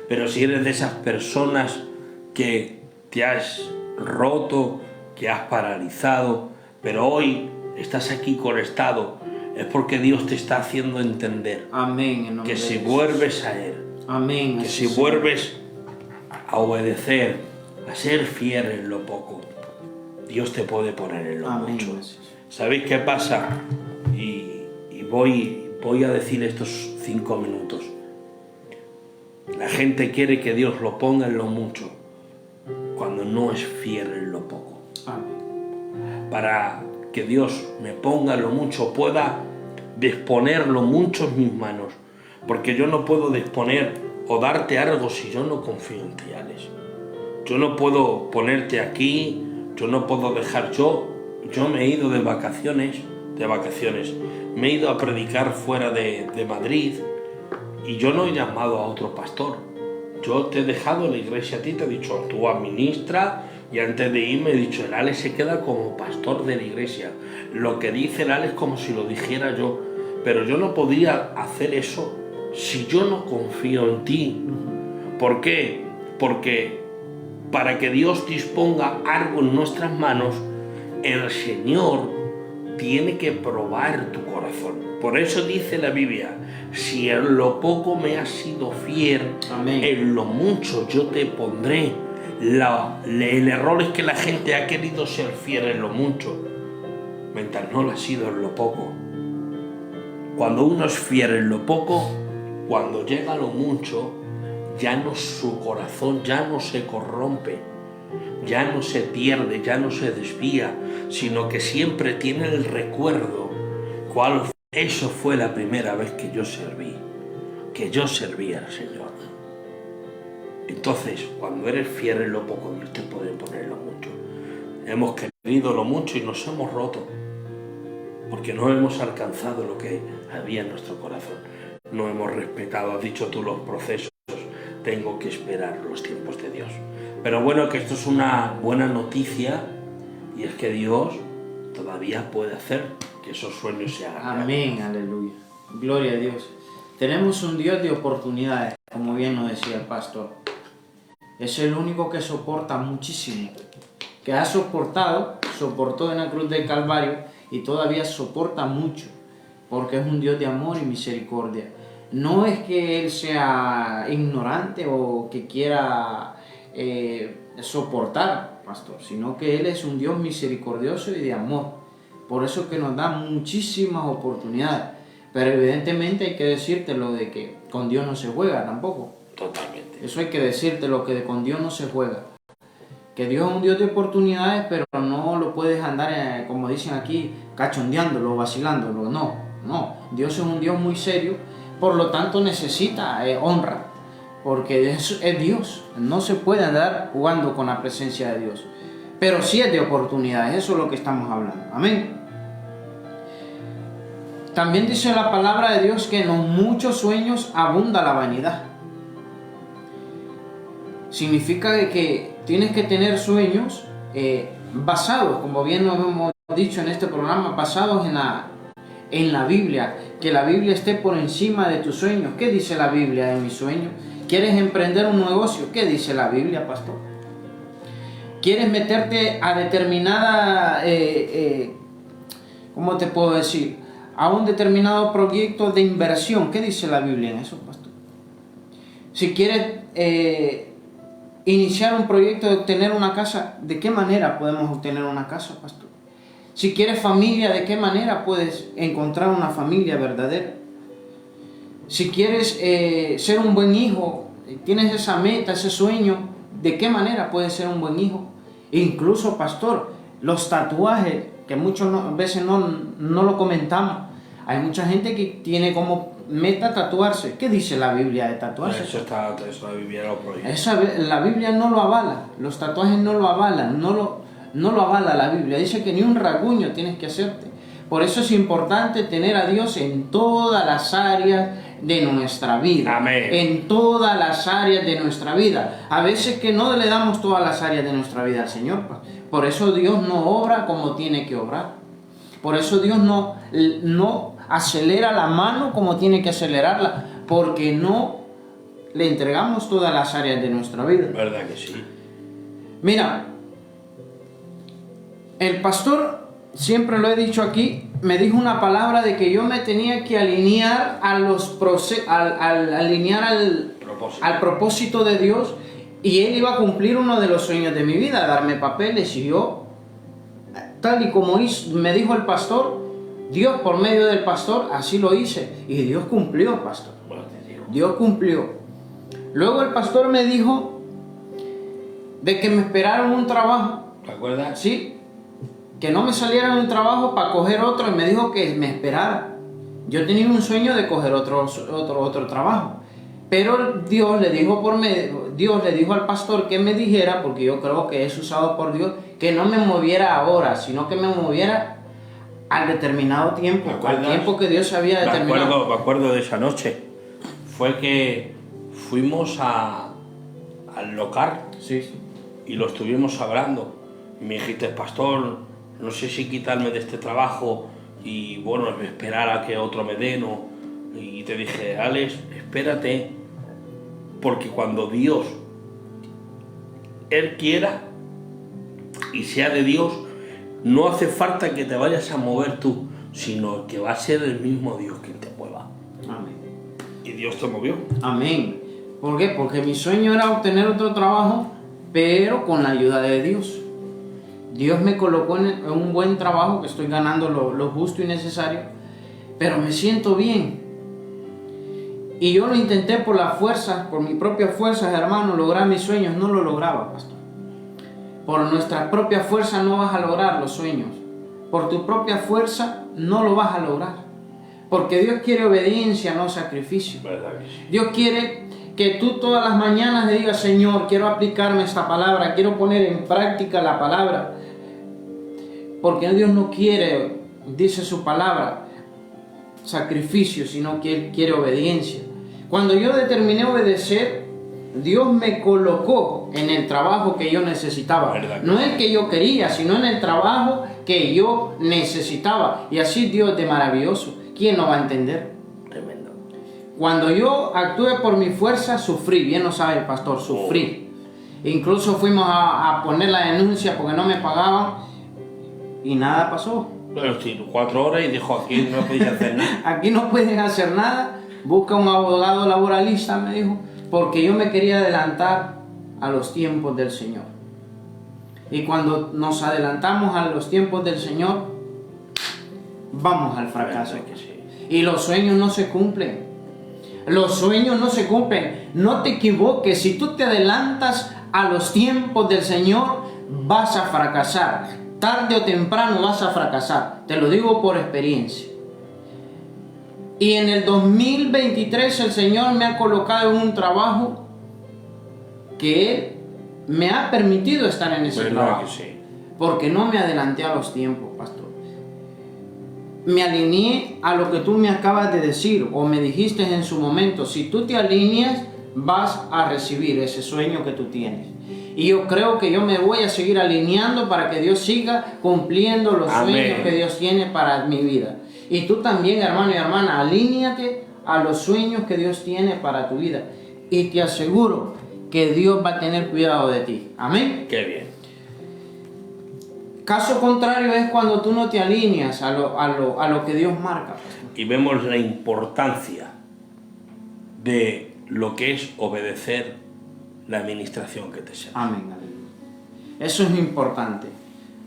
Pero si eres de esas personas que te has roto, que has paralizado, pero hoy estás aquí conectado, es porque Dios te está haciendo entender. Amén. Que si vuelves a Él, amén, que si vuelves a obedecer, a ser fiel en lo poco, Dios te puede poner en lo mucho. ¿Sabéis qué pasa? Y voy a decir estos 5 minutos. La gente quiere que Dios lo ponga en lo mucho, cuando no es fiel en lo poco. Amén. Para que Dios me ponga lo mucho, pueda disponer lo mucho en mis manos, porque yo no puedo disponer o darte algo si yo no confío en ti, Alex. Yo no puedo ponerte aquí, yo no puedo dejar, yo me he ido de vacaciones, me he ido a predicar fuera de Madrid, y yo no he llamado a otro pastor. Yo te he dejado la iglesia a ti, te he dicho, tú administra. Y antes de irme he dicho, el Alex se queda como pastor de la iglesia. Lo que dice el Alex como si lo dijera yo. Pero yo no podía hacer eso si yo no confío en ti. ¿Por qué? Porque para que Dios disponga algo en nuestras manos, el Señor tiene que probar tu corazón. Por eso dice la Biblia, si en lo poco me has sido fiel, amén, en lo mucho yo te pondré. El error es que la gente ha querido ser fiel en lo mucho, mientras no lo ha sido en lo poco. Cuando uno es fiel en lo poco, cuando llega a lo mucho, ya no, su corazón ya no se corrompe, ya no se pierde, ya no se desvía, sino que siempre tiene el recuerdo cuál fue Eso fue la primera vez que yo serví al Señor. Entonces, cuando eres fiel en lo poco, Dios te puede poner lo mucho. Hemos querido lo mucho y nos hemos roto, porque no hemos alcanzado lo que había en nuestro corazón. No hemos respetado, has dicho tú, los procesos. Tengo que esperar los tiempos de Dios. Pero bueno, que esto es una buena noticia, y es que Dios todavía puede hacer que esos sueños se hagan. Amén, aleluya. Gloria a Dios. Tenemos un Dios de oportunidades, como bien nos decía el pastor. Es el único que soporta muchísimo. Que ha soportó en la cruz del Calvario y todavía soporta mucho. Porque es un Dios de amor y misericordia. No es que Él sea ignorante o que quiera soportar, pastor, sino que Él es un Dios misericordioso y de amor. Por eso que nos da muchísimas oportunidades. Pero evidentemente hay que decírtelo de que con Dios no se juega tampoco. Totalmente. Eso hay que decírtelo, que con Dios no se juega. Que Dios es un Dios de oportunidades, pero no lo puedes andar, como dicen aquí, cachondeándolo, vacilándolo. No. Dios es un Dios muy serio, por lo tanto necesita honra. Porque es Dios. No se puede andar jugando con la presencia de Dios. Pero sí es de oportunidades, eso es lo que estamos hablando. Amén. También dice la palabra de Dios que en los muchos sueños abunda la vanidad. Significa que tienes que tener sueños basados, como bien nos hemos dicho en este programa, basados en la Biblia. Que la Biblia esté por encima de tus sueños. ¿Qué dice la Biblia de mis sueños? ¿Quieres emprender un negocio? ¿Qué dice la Biblia, pastor? ¿Quieres meterte a determinada, ¿cómo te puedo decir? A un determinado proyecto de inversión? ¿Qué dice la Biblia en eso, pastor? Si quieres iniciar un proyecto de obtener una casa, ¿de qué manera podemos obtener una casa, pastor? Si quieres familia, ¿de qué manera puedes encontrar una familia verdadera? Si quieres ser un buen hijo, tienes esa meta, ese sueño, ¿de qué manera puedes ser un buen hijo? Incluso, pastor, los tatuajes, que muchas veces no lo comentamos. Hay mucha gente que tiene como meta tatuarse. ¿Qué dice la Biblia de tatuarse? Eso la Biblia lo prohíbe. La Biblia no lo avala. Los tatuajes no lo avalan. No lo avala la Biblia. Dice que ni un rasguño tienes que hacerte. Por eso es importante tener a Dios en todas las áreas de nuestra vida. Amén. En todas las áreas de nuestra vida. A veces que no le damos todas las áreas de nuestra vida al Señor. Por eso Dios no obra como tiene que obrar. Por eso Dios no acelera la mano como tiene que acelerarla. Porque no le entregamos todas las áreas de nuestra vida. ¿Verdad que sí? Mira, el pastor, siempre lo he dicho aquí, me dijo una palabra de que yo me tenía que alinear al propósito de Dios, y Él iba a cumplir uno de los sueños de mi vida, darme papeles, y yo, tal y como me dijo el pastor, Dios por medio del pastor, así lo hice, y Dios cumplió, pastor. Dios cumplió. Luego el pastor me dijo de que me esperaron un trabajo. ¿Te acuerdas? Sí. Que no me saliera un trabajo para coger otro, y me dijo que me esperara. Yo tenía un sueño de coger otro trabajo, pero Dios le dijo al pastor que me dijera, porque yo creo que es usado por Dios, que no me moviera ahora, sino que me moviera al determinado tiempo, al tiempo que Dios había determinado. Me acuerdo de esa noche. Fue que fuimos al local. Sí. Y lo estuvimos hablando. Y me dijiste, pastor, no sé si quitarme de este trabajo y bueno, esperar a que otro me den. Y te dije, Alex, espérate, porque cuando Dios, Él quiera y sea de Dios, no hace falta que te vayas a mover tú, sino que va a ser el mismo Dios quien te mueva. Amén. Y Dios te movió. Amén. ¿Por qué? Porque mi sueño era obtener otro trabajo, pero con la ayuda de Dios. Dios me colocó en un buen trabajo, que estoy ganando lo justo y necesario, pero me siento bien. Y yo lo intenté por la fuerza, por mi propia fuerza, hermano, lograr mis sueños. No lo lograba, pastor. Por nuestra propia fuerza no vas a lograr los sueños. Por tu propia fuerza no lo vas a lograr. Porque Dios quiere obediencia, no sacrificio. ¿Verdad que sí? Dios quiere que tú todas las mañanas le digas, Señor, quiero aplicarme esta palabra, quiero poner en práctica la palabra. Porque Dios no quiere, dice su palabra, sacrificio, sino que Él quiere obediencia. Cuando yo determiné obedecer, Dios me colocó en el trabajo que yo necesitaba. No el que yo quería, sino en el trabajo que yo necesitaba. Y así Dios de maravilloso. ¿Quién no va a entender? Tremendo. Cuando yo actué por mi fuerza, sufrí. Bien lo sabe el pastor, sufrí. Incluso fuimos a poner la denuncia porque no me pagaban y nada pasó. Pero sí, 4 horas y dijo, aquí no podéis hacer nada. Aquí no pueden hacer nada. Busca un abogado laboralista, me dijo, porque yo me quería adelantar a los tiempos del Señor. Y cuando nos adelantamos a los tiempos del Señor, vamos al fracaso. Y los sueños no se cumplen. Los sueños no se cumplen. No te equivoques. Si tú te adelantas a los tiempos del Señor, vas a fracasar. Tarde o temprano vas a fracasar. Te lo digo por experiencia. Y en el 2023 el Señor me ha colocado en un trabajo que Él me ha permitido estar en ese trabajo. Sí. Porque no me adelanté a los tiempos, pastor. Me alineé a lo que tú me acabas de decir o me dijiste en su momento. Si tú te alineas, vas a recibir ese sueño que tú tienes. Y yo creo que yo me voy a seguir alineando para que Dios siga cumpliendo los sueños que Dios tiene para mi vida. Y tú también, hermano y hermana, alíñate a los sueños que Dios tiene para tu vida. Y te aseguro que Dios va a tener cuidado de ti. Amén. Qué bien. Caso contrario es cuando tú no te alineas a lo que Dios marca. Y vemos la importancia de lo que es obedecer la administración que te sea. Amén. Eso es importante.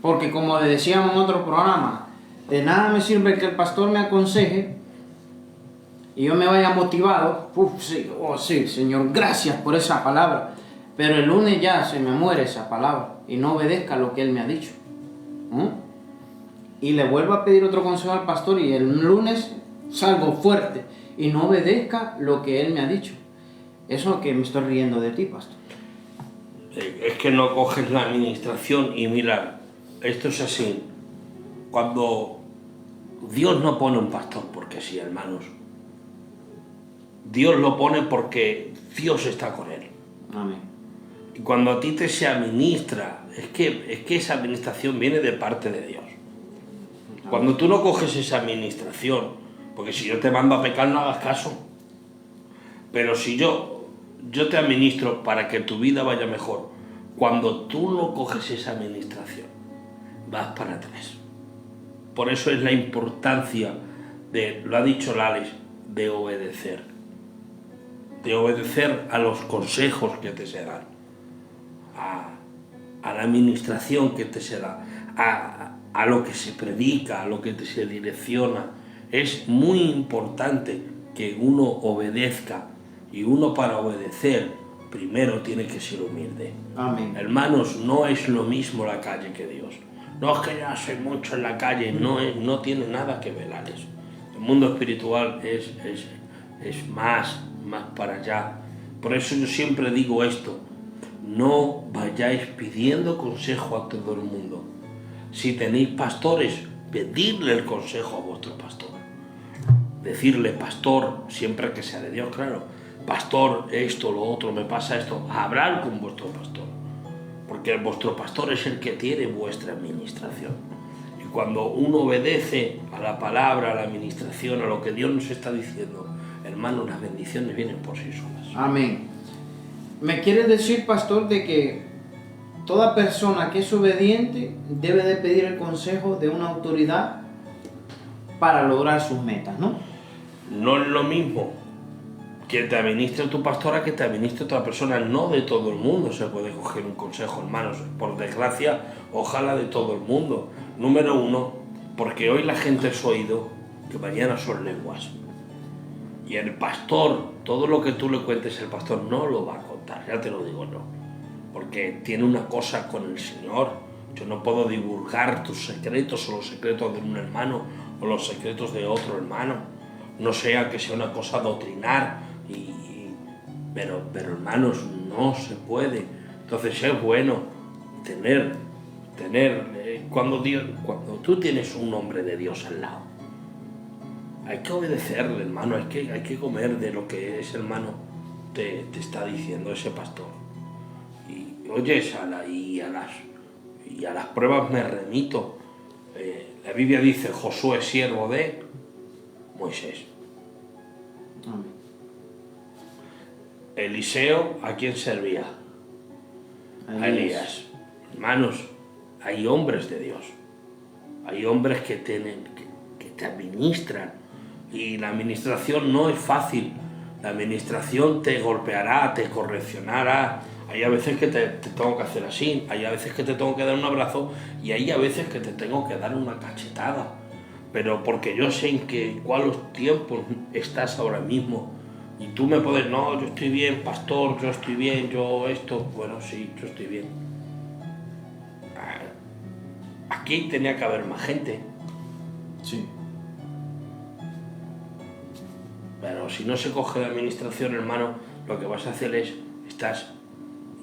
Porque como decíamos en otro programa, de nada me sirve que el pastor me aconseje y yo me vaya motivado. Sí, Señor, gracias por esa palabra. Pero el lunes ya se me muere esa palabra y no obedezca lo que Él me ha dicho. Y le vuelvo a pedir otro consejo al pastor y el lunes salgo fuerte y no obedezca lo que Él me ha dicho. Eso es que me estoy riendo de ti, pastor. Es que no coges la administración y mira, esto es así. Cuando Dios no pone un pastor porque sí, hermanos. Dios lo pone porque Dios está con él. Amén. Y cuando a ti te se administra, es que esa administración viene de parte de Dios. Amén. Cuando tú no coges esa administración, porque si yo te mando a pecar no hagas caso. Pero si yo te administro para que tu vida vaya mejor, cuando tú no coges esa administración, vas para atrás. Por eso es la importancia de, lo ha dicho Lales, de obedecer. De obedecer a los consejos que te se dan, a la administración que te se da, a lo que se predica, a lo que te se direcciona. Es muy importante que uno obedezca y uno para obedecer primero tiene que ser humilde. Amén. Hermanos, no es lo mismo la calle que Dios. No es que ya soy mucho en la calle, no tiene nada que ver eso. El mundo espiritual es más para allá. Por eso yo siempre digo esto, no vayáis pidiendo consejo a todo el mundo. Si tenéis pastores, pedidle el consejo a vuestro pastor. Decirle, pastor, siempre que sea de Dios, claro, pastor, esto, lo otro, me pasa esto, hablar con vuestro pastor. Porque vuestro pastor es el que tiene vuestra administración. Y cuando uno obedece a la palabra, a la administración, a lo que Dios nos está diciendo, hermanos, las bendiciones vienen por sí solas. Amén. ¿Me quiere decir, pastor, de que toda persona que es obediente debe de pedir el consejo de una autoridad para lograr sus metas, ¿no? No es lo mismo que te administre tu pastora que te administre otra persona. No de todo el mundo se puede coger un consejo, hermanos. Por desgracia, ojalá de todo el mundo. Número uno, porque hoy la gente es oído, que mañana son lenguas. Y el pastor, todo lo que tú le cuentes, el pastor no lo va a contar, ya te lo digo, no. Porque tiene una cosa con el Señor. Yo no puedo divulgar tus secretos o los secretos de un hermano o los secretos de otro hermano. no sea que sea una cosa doctrinar, pero hermanos, no se puede. Entonces es bueno tener cuando tú tienes un hombre de Dios al lado, hay que obedecerle, hermano, hay que comer de lo que ese hermano te está diciendo, ese pastor. Y oyes, y a las pruebas me remito. La Biblia dice: Josué, siervo de Moisés. Amén. Eliseo, ¿a quién servía? A Elías. Hermanos, hay hombres de Dios, hay hombres que te administran, y la administración no es fácil. La administración te golpeará, te correccionará. Hay a veces que te tengo que hacer así, hay a veces que te tengo que dar un abrazo, y hay a veces que te tengo que dar una cachetada. Pero porque yo sé en cuáles tiempos estás ahora mismo. Y tú me puedes, no, yo estoy bien, pastor, yo estoy bien, yo esto, bueno, sí, yo estoy bien. Aquí tenía que haber más gente. Sí. Pero si no se coge la administración, hermano, lo que vas a hacer es,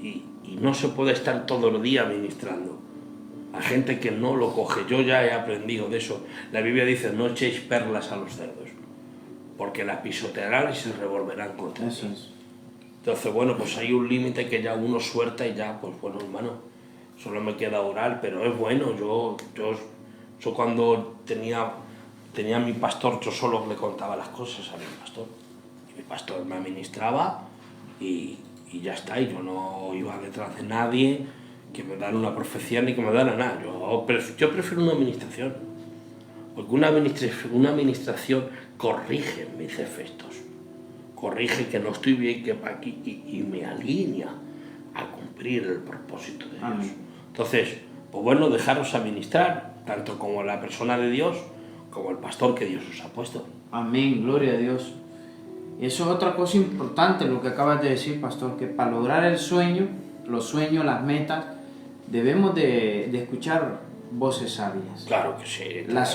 y no se puede estar todo el día administrando. Hay gente que no lo coge, yo ya he aprendido de eso. La Biblia dice: no echéis perlas a los cerdos, porque las pisotearán y se revolverán contra ti. Entonces, bueno, pues hay un límite que ya uno suelta y ya, pues bueno, hermano, solo me queda orar, pero es bueno. Yo cuando tenía a mi pastor, yo solo le contaba las cosas a mi pastor. Y mi pastor me administraba y ya está, y yo no iba detrás de nadie que me dara una profecía ni que me dara nada. Yo prefiero una administración, porque una administración corrige mis defectos, corrige que no estoy bien, que para aquí, y me alinea a cumplir el propósito de Dios. Amén. Entonces, pues bueno, dejaros administrar, tanto como la persona de Dios, como el pastor que Dios os ha puesto. Amén, gloria a Dios. Y eso es otra cosa importante, lo que acabas de decir, pastor, que para lograr el sueño, los sueños, las metas, debemos de escuchar voces sabias. Claro que sí. Claro. La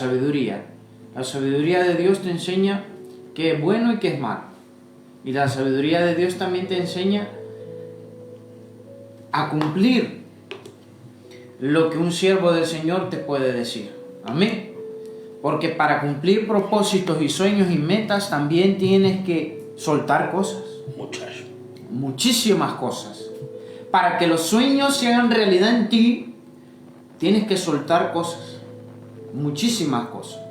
sabiduría de Dios te enseña qué es bueno y qué es malo. Y la sabiduría de Dios también te enseña a cumplir lo que un siervo del Señor te puede decir. Amén. Porque para cumplir propósitos y sueños y metas también tienes que soltar cosas. Muchísimas cosas. Para que los sueños se hagan realidad en ti, tienes que soltar cosas. Muchísimas cosas.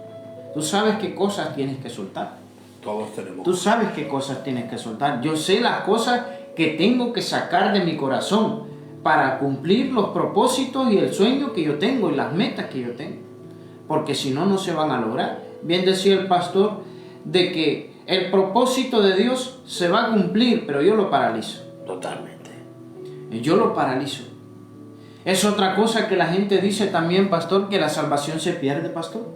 Tú sabes qué cosas tienes que soltar. Todos tenemos. Tú sabes qué cosas tienes que soltar. Yo sé las cosas que tengo que sacar de mi corazón para cumplir los propósitos y el sueño que yo tengo y las metas que yo tengo. Porque si no, no se van a lograr. Bien decía el pastor de que el propósito de Dios se va a cumplir, pero yo lo paralizo. Totalmente. Yo lo paralizo. Es otra cosa que la gente dice también, pastor, que la salvación se pierde, pastor.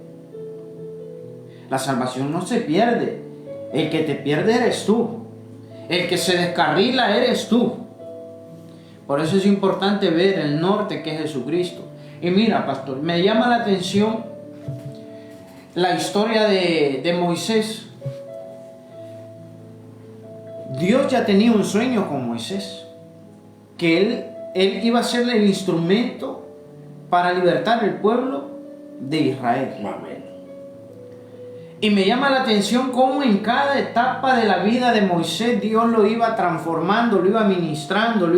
La salvación no se pierde. El que te pierde eres tú. El que se descarrila eres tú. Por eso es importante ver el norte que es Jesucristo. Y mira, pastor, me llama la atención la historia de Moisés. Dios ya tenía un sueño con Moisés, que él iba a ser el instrumento para libertar el pueblo de Israel. Amén. Y me llama la atención cómo en cada etapa de la vida de Moisés Dios lo iba transformando, lo iba ministrando,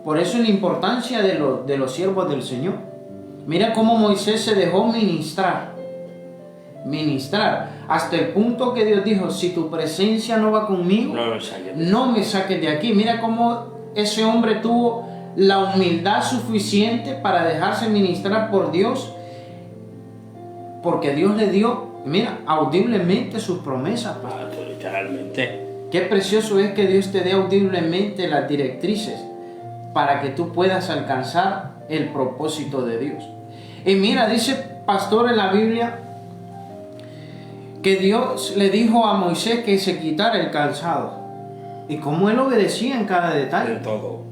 Por eso la importancia de los siervos del Señor. Mira cómo Moisés se dejó ministrar, hasta el punto que Dios dijo: si tu presencia no va conmigo, no me saques de aquí. Mira cómo ese hombre tuvo la humildad suficiente para dejarse ministrar por Dios, porque Dios le dio, mira, audiblemente sus promesas. Literalmente. Qué precioso es que Dios te dé audiblemente las directrices para que tú puedas alcanzar el propósito de Dios. Y mira, dice pastor en la Biblia que Dios le dijo a Moisés que se quitara el calzado. Y cómo él obedecía en cada detalle. De todo.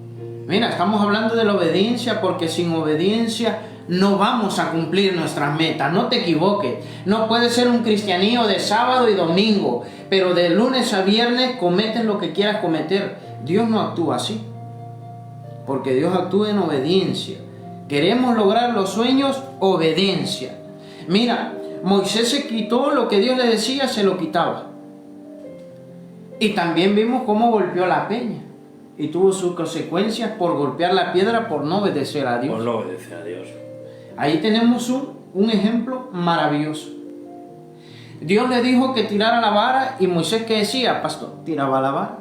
Mira, estamos hablando de la obediencia, porque sin obediencia no vamos a cumplir nuestras metas. No te equivoques. No puedes ser un cristianismo de sábado y domingo, pero de lunes a viernes cometes lo que quieras cometer. Dios no actúa así, porque Dios actúa en obediencia. Queremos lograr los sueños, obediencia. Mira, Moisés se quitó lo que Dios le decía, se lo quitaba. Y también vimos cómo golpeó la peña y tuvo sus consecuencias por golpear la piedra, por no obedecer a Dios. Por no obedecer a Dios. Ahí tenemos un ejemplo maravilloso. Dios le dijo que tirara la vara y Moisés, ¿qué decía, pastor? Tiraba la vara.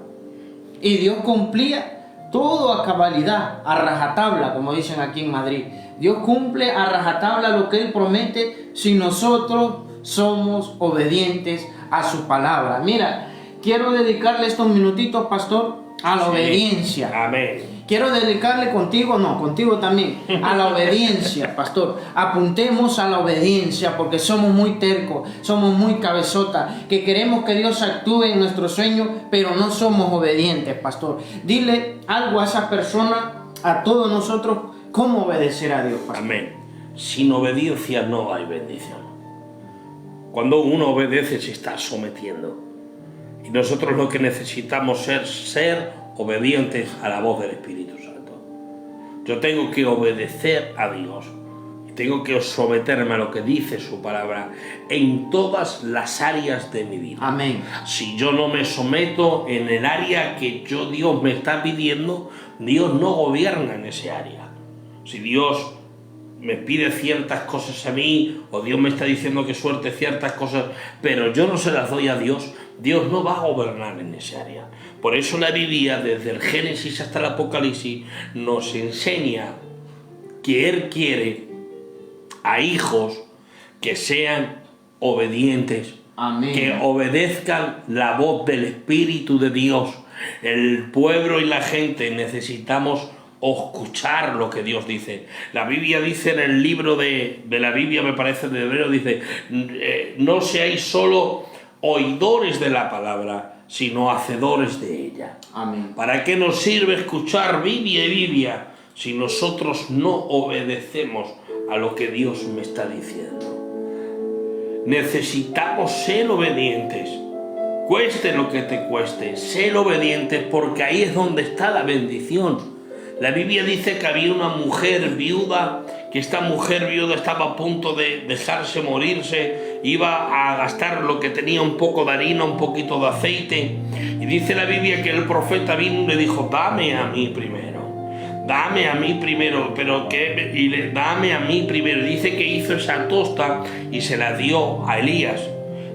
Y Dios cumplía todo a cabalidad, a rajatabla, como dicen aquí en Madrid. Dios cumple a rajatabla lo que Él promete si nosotros somos obedientes a su palabra. Mira, quiero dedicarle estos minutitos, pastor, a la obediencia. Amén. Quiero dedicarle contigo también, a la obediencia, pastor. Apuntemos a la obediencia porque somos muy tercos, somos muy cabezotas, que queremos que Dios actúe en nuestros sueños, pero no somos obedientes, pastor. Dile algo a esa persona, a todos nosotros, cómo obedecer a Dios, pastor. Amén. Sin obediencia no hay bendición. Cuando uno obedece se está sometiendo. Y nosotros lo que necesitamos es ser obedientes a la voz del Espíritu Santo. Yo tengo que obedecer a Dios. Y tengo que someterme a lo que dice su palabra en todas las áreas de mi vida. Amén. Si yo no me someto en el área que Dios me está pidiendo, Dios no gobierna en ese área. Si Dios me pide ciertas cosas a mí, o Dios me está diciendo que suelte ciertas cosas, pero yo no se las doy a Dios, Dios no va a gobernar en ese área. Por eso la Biblia, desde el Génesis hasta el Apocalipsis, nos enseña que Él quiere a hijos que sean obedientes. Amén. Que obedezcan la voz del Espíritu de Dios. El pueblo y la gente necesitamos escuchar lo que Dios dice. La Biblia dice en el libro de la Biblia, me parece, de Hebreo, dice, no seáis solo oidores de la palabra, sino hacedores de ella. Amén. ¿Para qué nos sirve escuchar Biblia y Biblia si nosotros no obedecemos a lo que Dios me está diciendo? Necesitamos ser obedientes. Cueste lo que te cueste, ser obedientes, porque ahí es donde está la bendición. La Biblia dice que había una mujer viuda, que esta mujer viuda estaba a punto de dejarse morirse, iba a gastar lo que tenía, un poco de harina, un poquito de aceite, y dice la Biblia que el profeta vino y le dijo, dame a mí primero, dame a mí primero, dame a mí primero. Dice que hizo esa tosta y se la dio a Elías,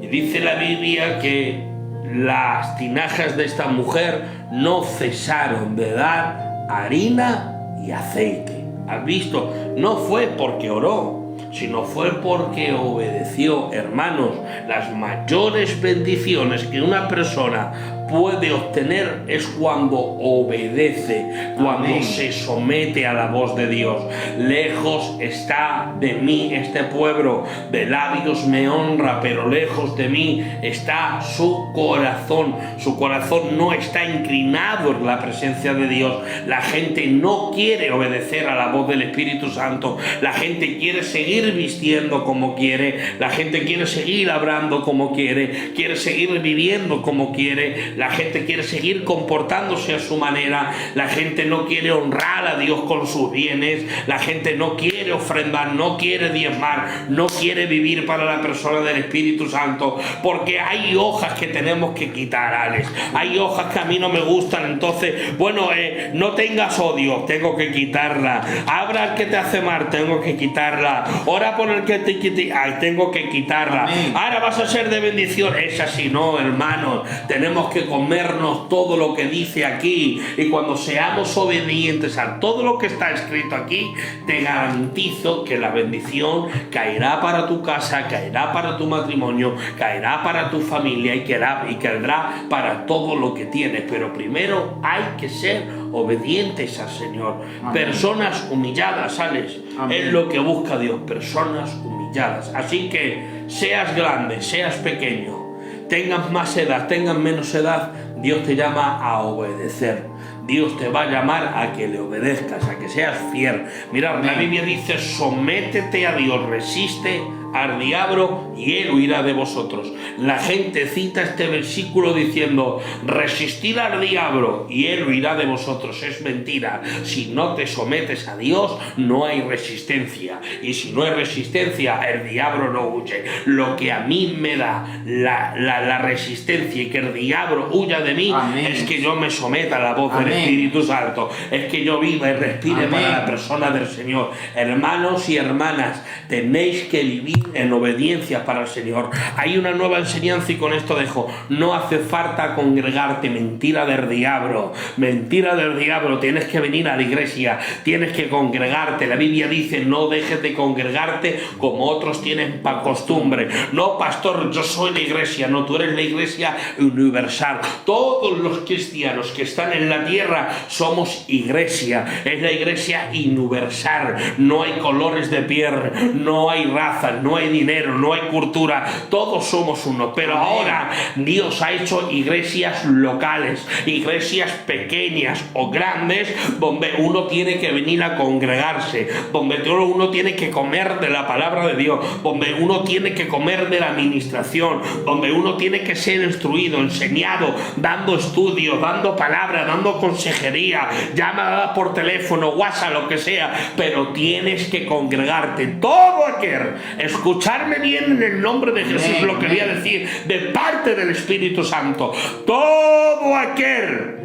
y dice la Biblia que las tinajas de esta mujer no cesaron de dar harina y aceite. ¿Has visto? No fue porque oró, sino fue porque obedeció. Hermanos, las mayores bendiciones que una persona puede obtener es cuando obedece, cuando Amén. se somete a la voz de Dios. Lejos está de mí este pueblo, de labios me honra, pero lejos de mí está su corazón. Su corazón no está inclinado en la presencia de Dios. La gente no quiere obedecer a la voz del Espíritu Santo. La gente quiere seguir vistiendo como quiere. La gente quiere seguir hablando como quiere seguir viviendo como quiere. La gente quiere seguir comportándose a su manera. La gente no quiere honrar a Dios con sus bienes. La gente no quiere ofrendar, no quiere diezmar, no quiere vivir para la persona del Espíritu Santo, porque hay hojas que tenemos que quitar, Alex. Hay hojas que a mí no me gustan, entonces, bueno, no tengas odio, tengo que quitarla. Abra al que te hace mal, tengo que quitarla. Ora por el que te quite, tengo que quitarla. Amén. Ahora vas a ser de bendición. Es así, no, hermanos. Tenemos que comernos todo lo que dice aquí, y cuando seamos obedientes a todo lo que está escrito aquí, te garantizo que la bendición caerá para tu casa, caerá para tu matrimonio, caerá para tu familia y caerá para todo lo que tienes. Pero primero hay que ser obedientes al Señor. Amén. Personas humilladas, Alex. Amén. Es lo que busca Dios, personas humilladas. Así que seas grande, seas pequeño, tengas más edad, tengas menos edad, Dios te llama a obedecer. Dios te va a llamar a que le obedezcas, a que seas fiel. Mirad, la Biblia dice: sométete a Dios, resiste al diablo y él huirá de vosotros. La gente cita este versículo diciendo: resistir al diablo y él huirá de vosotros. Es mentira. Si no te sometes a Dios, no hay resistencia, y si no hay resistencia, el diablo no huye. Lo que a mí me da la resistencia y que el diablo huya de mí, amén, es que yo me someta a la voz, amén, del Espíritu Santo, es que yo viva y respire, amén, para la persona del Señor. Hermanos y hermanas, tenéis que vivir en obediencia para el Señor. Hay una nueva enseñanza y con esto dejo: no hace falta congregarte. Mentira del diablo, mentira del diablo. Tienes que venir a la iglesia, tienes que congregarte. La Biblia dice: no dejes de congregarte como otros tienen para costumbre. No, pastor, yo soy la iglesia. No, tú eres la iglesia universal. Todos los cristianos que están en la tierra somos iglesia. Es la iglesia universal. No hay colores de piel, no hay razas, no hay dinero, no hay cultura, todos somos uno. Pero ahora Dios ha hecho iglesias locales, iglesias pequeñas o grandes, donde uno tiene que venir a congregarse, donde uno tiene que comer de la palabra de Dios, donde uno tiene que comer de la administración, donde uno tiene que ser instruido, enseñado, dando estudios, dando palabra, dando consejería, llamada por teléfono, WhatsApp, lo que sea, pero tienes que congregarte. Todo aquel, escucharme bien en el nombre de Jesús, lo que voy a decir de parte del Espíritu Santo: todo aquel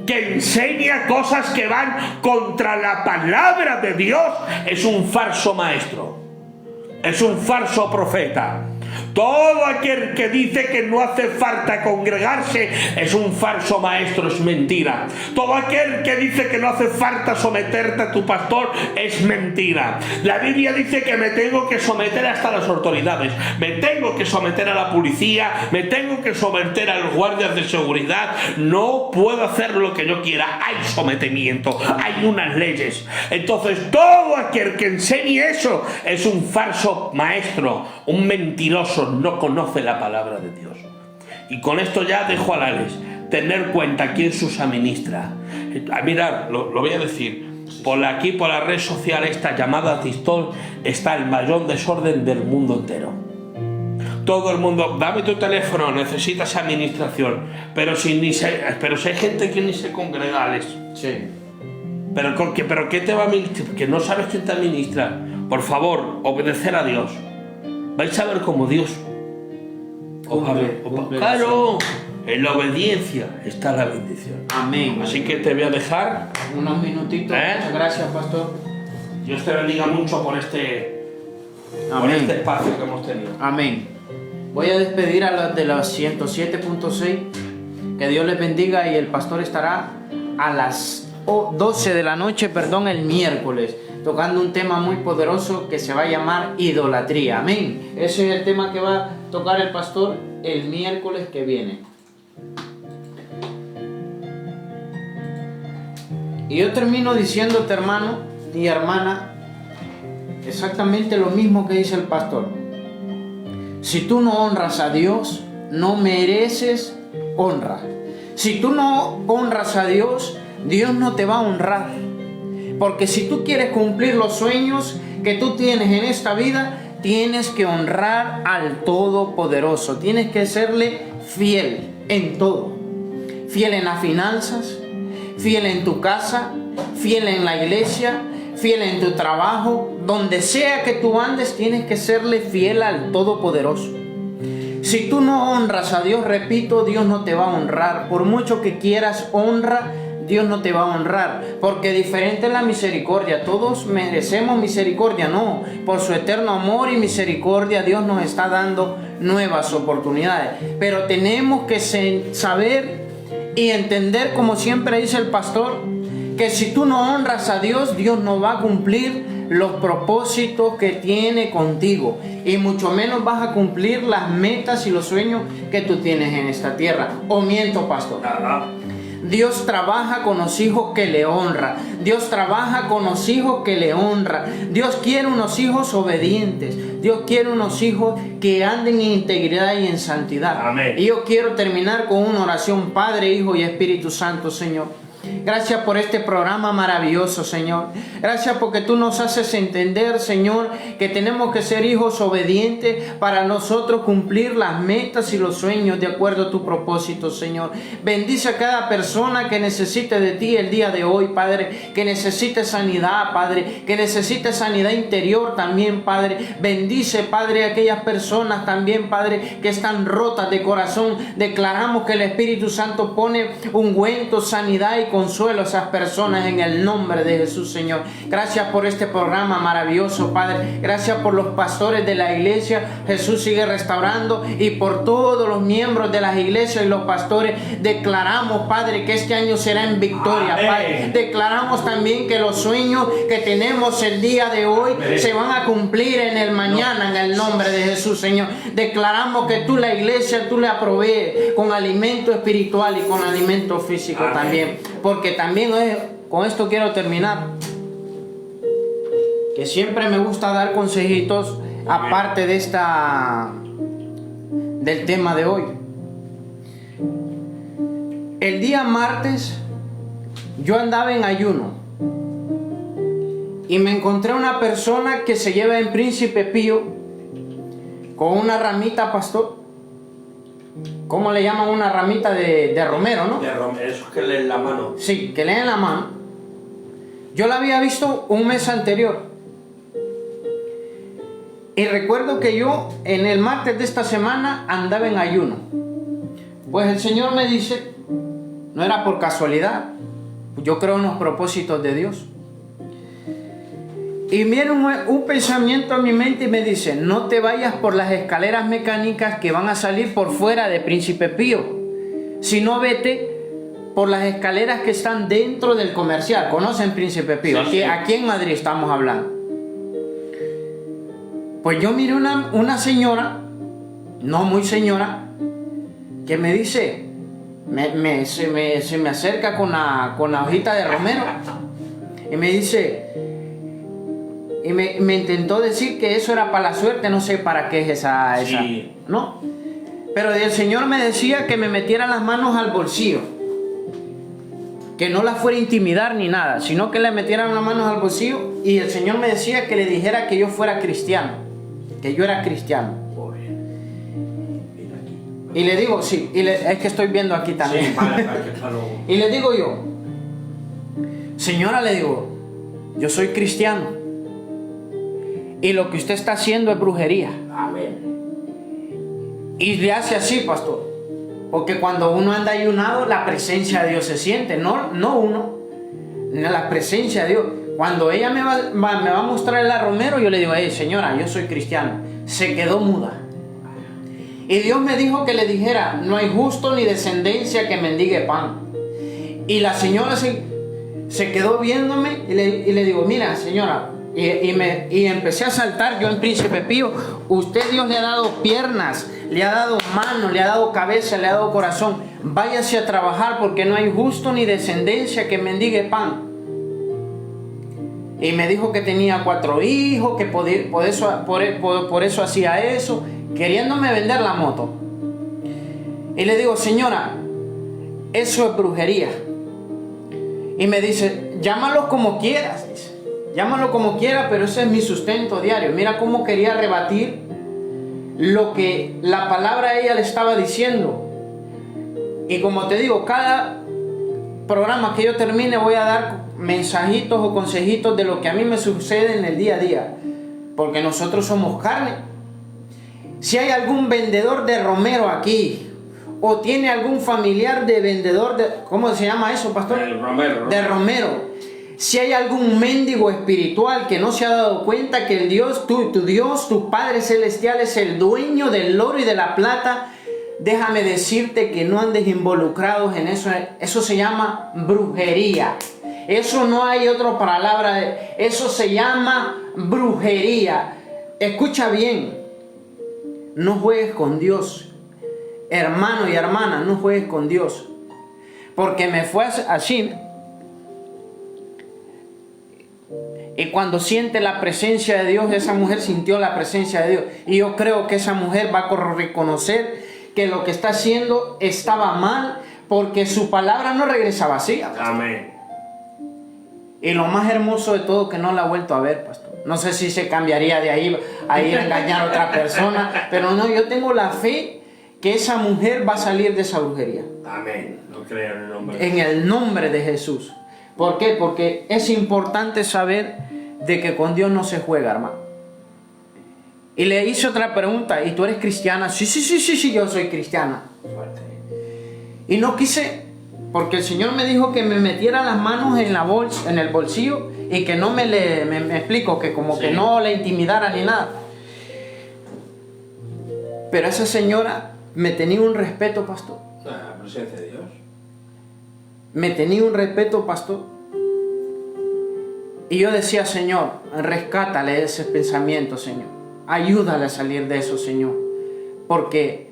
que enseña cosas que van contra la palabra de Dios es un falso maestro, es un falso profeta. Todo aquel que dice que no hace falta congregarse es un falso maestro, es mentira. Todo aquel que dice que no hace falta someterte a tu pastor es mentira. La Biblia dice que me tengo que someter hasta las autoridades, me tengo que someter a la policía, me tengo que someter a los guardias de seguridad. No puedo hacer lo que yo quiera, hay sometimiento, hay unas leyes. Entonces todo aquel que enseñe eso es un falso maestro, un mentiroso, no conoce la palabra de Dios. Y con esto ya dejo a Alex tener cuenta quién sus administra. Mirad, lo voy a decir, por aquí, por la red social esta llamada TikTok, está el mayor desorden del mundo entero. Todo el mundo: dame tu teléfono, necesitas administración. Pero si hay gente que ni se congrega, Alex. Sí. ¿Pero qué te va a administrar? Que no sabes quién te administra. Por favor, obedecer a Dios. Vais a ver cómo Dios claro, en la obediencia está la bendición. Amén. Así que te voy a dejar unos minutitos. Muchas gracias, pastor. Dios te bendiga mucho por este espacio que hemos tenido. Amén. Voy a despedir a los de los 107.6. Que Dios les bendiga, y el pastor estará a las 12 de la noche, el miércoles, tocando un tema muy poderoso que se va a llamar idolatría. Amén. Ese es el tema que va a tocar el pastor el miércoles que viene. Y yo termino diciéndote, hermano y hermana, exactamente lo mismo que dice el pastor. Si tú no honras a Dios, no mereces honra. Si tú no honras a Dios, Dios no te va a honrar. Porque si tú quieres cumplir los sueños que tú tienes en esta vida, tienes que honrar al Todopoderoso. Tienes que serle fiel en todo. Fiel en las finanzas, fiel en tu casa, fiel en la iglesia, fiel en tu trabajo. Donde sea que tú andes, tienes que serle fiel al Todopoderoso. Si tú no honras a Dios, repito, Dios no te va a honrar. Por mucho que quieras honra, Dios no te va a honrar, porque diferente es la misericordia. Todos merecemos misericordia, no. Por su eterno amor y misericordia, Dios nos está dando nuevas oportunidades. Pero tenemos que saber y entender, como siempre dice el pastor, que si tú no honras a Dios, Dios no va a cumplir los propósitos que tiene contigo, y mucho menos vas a cumplir las metas y los sueños que tú tienes en esta tierra. ¿O miento, pastor? Dios trabaja con los hijos que le honran. Dios trabaja con los hijos que le honran. Dios quiere unos hijos obedientes. Dios quiere unos hijos que anden en integridad y en santidad. Amén. Y yo quiero terminar con una oración. Padre, Hijo y Espíritu Santo, Señor. Gracias por este programa maravilloso, Señor. Gracias porque tú nos haces entender, Señor, que tenemos que ser hijos obedientes para nosotros cumplir las metas y los sueños de acuerdo a tu propósito, Señor. Bendice a cada persona que necesite de ti el día de hoy, Padre, que necesite sanidad, Padre, que necesite sanidad interior también, Padre. Bendice, Padre, a aquellas personas también, Padre, que están rotas de corazón. Declaramos que el Espíritu Santo pone ungüento, sanidad y consuelo a esas personas en el nombre de Jesús, Señor. Gracias por este programa maravilloso, Padre. Gracias por los pastores de la iglesia. Jesús sigue restaurando, y por todos los miembros de las iglesias y los pastores. Declaramos, Padre, que este año será en victoria, Padre. Declaramos también que los sueños que tenemos el día de hoy se van a cumplir en el mañana, en el nombre de Jesús, Señor. Declaramos que tú, la iglesia, tú la provees con alimento espiritual y con alimento físico también. Porque también, con esto quiero terminar, que siempre me gusta dar consejitos aparte de del tema de hoy. El día martes yo andaba en ayuno y me encontré una persona que se lleva en Príncipe Pío con una ramita, pastor. ¿Cómo le llaman? Una ramita de romero, ¿no? De romero, eso es que leen la mano. Sí, que leen la mano. Yo la había visto un mes anterior. Y recuerdo que yo en el martes de esta semana andaba en ayuno. Pues el Señor me dice, no era por casualidad, yo creo en los propósitos de Dios. Y viene un pensamiento a mi mente y me dice, no te vayas por las escaleras mecánicas que van a salir por fuera de Príncipe Pío, sino vete por las escaleras que están dentro del comercial. ¿Conocen Príncipe Pío? Sí, sí. Aquí en Madrid estamos hablando. Pues yo miré una señora, no muy señora, que me dice, se me acerca con la hojita de romero y me dice, y me intentó decir que eso era para la suerte, no sé para qué es esa, Sí. ¿no? Pero el Señor me decía que me metiera las manos al bolsillo, que no la fuera a intimidar ni nada, sino que le metieran las manos al bolsillo, y el Señor me decía que le dijera que yo fuera cristiano, que yo era cristiano. Y le digo, sí, es que estoy viendo aquí también. Sí, para que claro. Y le digo yo, señora, le digo, yo soy cristiano y lo que usted está haciendo es brujería. Amén. Y le hace así, pastor, porque cuando uno anda ayunado, la presencia de Dios se siente, no uno, la presencia de Dios. Cuando ella me va a mostrar el romero, yo le digo, señora, yo soy cristiano. Se quedó muda. Y Dios me dijo que le dijera, no hay justo ni descendencia que mendigue pan. Y la señora se quedó viéndome y le digo, mira, señora, y empecé a saltar yo en Príncipe Pío. Usted, Dios le ha dado piernas, le ha dado manos, le ha dado cabeza, le ha dado corazón. Váyase a trabajar porque no hay justo ni descendencia que mendigue pan. Y me dijo que tenía 4 hijos, que por eso hacía eso, queriéndome vender la moto. Y le digo, señora, eso es brujería. Y me dice, llámalo como quieras, dice. Llámalo como quieras, pero ese es mi sustento diario. Mira cómo quería rebatir lo que la palabra a ella le estaba diciendo. Y como te digo, cada programa que yo termine voy a dar mensajitos o consejitos de lo que a mí me sucede en el día a día, porque nosotros somos carne. Si hay algún vendedor de romero aquí, o tiene algún familiar de vendedor de, ¿cómo se llama eso, pastor? El romero, ¿no? De romero. Si hay algún mendigo espiritual que no se ha dado cuenta que el Dios, tu Dios, tu Padre Celestial es el dueño del oro y de la plata, déjame decirte que no andes involucrados en eso. Eso se llama brujería. Eso no hay otra palabra. Eso se llama brujería. Escucha bien. No juegues con Dios. Hermano y hermana, no juegues con Dios. Porque me fue así. Y cuando siente la presencia de Dios, esa mujer sintió la presencia de Dios. Y yo creo que esa mujer va a reconocer que lo que está haciendo estaba mal, porque su palabra no regresa vacía. Amén. Y lo más hermoso de todo, que no la ha vuelto a ver, pastor. No sé si se cambiaría de ahí a ir a engañar a otra persona, pero no, yo tengo la fe que esa mujer va a salir de esa brujería. Amén. Lo creo en el nombre En el nombre de Jesús. ¿Por qué? Porque es importante saber de que con Dios no se juega, hermano. Y le hice otra pregunta, ¿y tú eres cristiana? Sí, yo soy cristiana. Y no quise, porque el Señor me dijo que me metiera las manos en la bolsa, en el bolsillo, y que no me explico, que como que no le intimidara ni nada. Pero esa señora me tenía un respeto, pastor. La presencia de Dios. Me tenía un respeto, pastor. Y yo decía, Señor, rescátale ese pensamiento, Señor. Ayúdale a salir de eso, Señor. Porque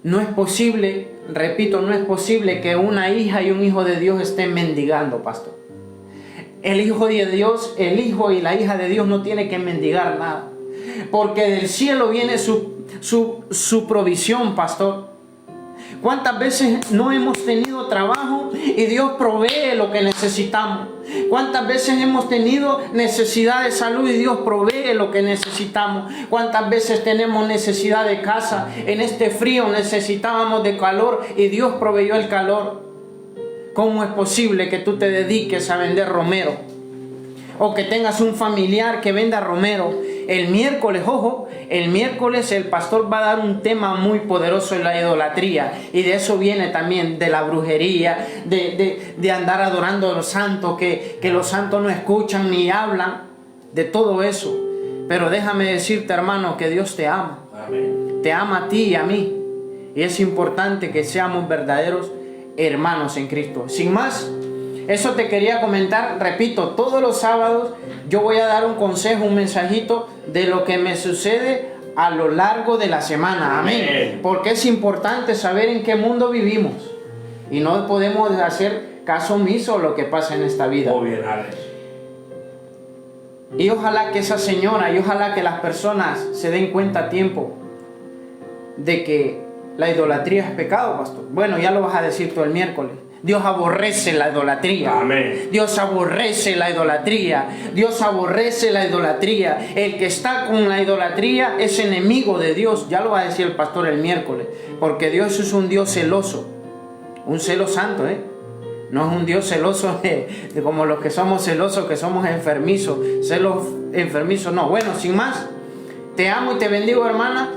no es posible, repito, no es posible que una hija y un hijo de Dios estén mendigando, pastor. El hijo de Dios, el hijo y la hija de Dios no tiene que mendigar nada. Porque del cielo viene su provisión, pastor. ¿Cuántas veces no hemos tenido trabajo y Dios provee lo que necesitamos? ¿Cuántas veces hemos tenido necesidad de salud y Dios provee lo que necesitamos? ¿Cuántas veces tenemos necesidad de casa? En este frío necesitábamos de calor y Dios proveyó el calor. ¿Cómo es posible que tú te dediques a vender romero? O que tengas un familiar que venda romero. El miércoles, ojo, el miércoles el pastor va a dar un tema muy poderoso en la idolatría. Y de eso viene también, de la brujería, de andar adorando a los santos, que los santos no escuchan ni hablan, de todo eso. Pero déjame decirte, hermano, que Dios te ama. Amén. Te ama a ti y a mí. Y es importante que seamos verdaderos hermanos en Cristo. Sin más, eso te quería comentar. Repito, todos los sábados yo voy a dar un consejo, un mensajito de lo que me sucede a lo largo de la semana. Amén. Porque es importante saber en qué mundo vivimos. Y no podemos hacer caso omiso a lo que pasa en esta vida. Muy bien, Alex. Y ojalá que esa señora y ojalá que las personas se den cuenta a tiempo de que la idolatría es pecado, pastor. Bueno, ya lo vas a decir tú el miércoles. Dios aborrece la idolatría. Amén. Dios aborrece la idolatría. Dios aborrece la idolatría. El que está con la idolatría es enemigo de Dios. Ya lo va a decir el pastor el miércoles. Porque Dios es un Dios celoso. Un celo santo, No es un Dios celoso de como los que somos celosos, que somos enfermizos. Celos enfermizos, no. Bueno, sin más, te amo y te bendigo, hermana.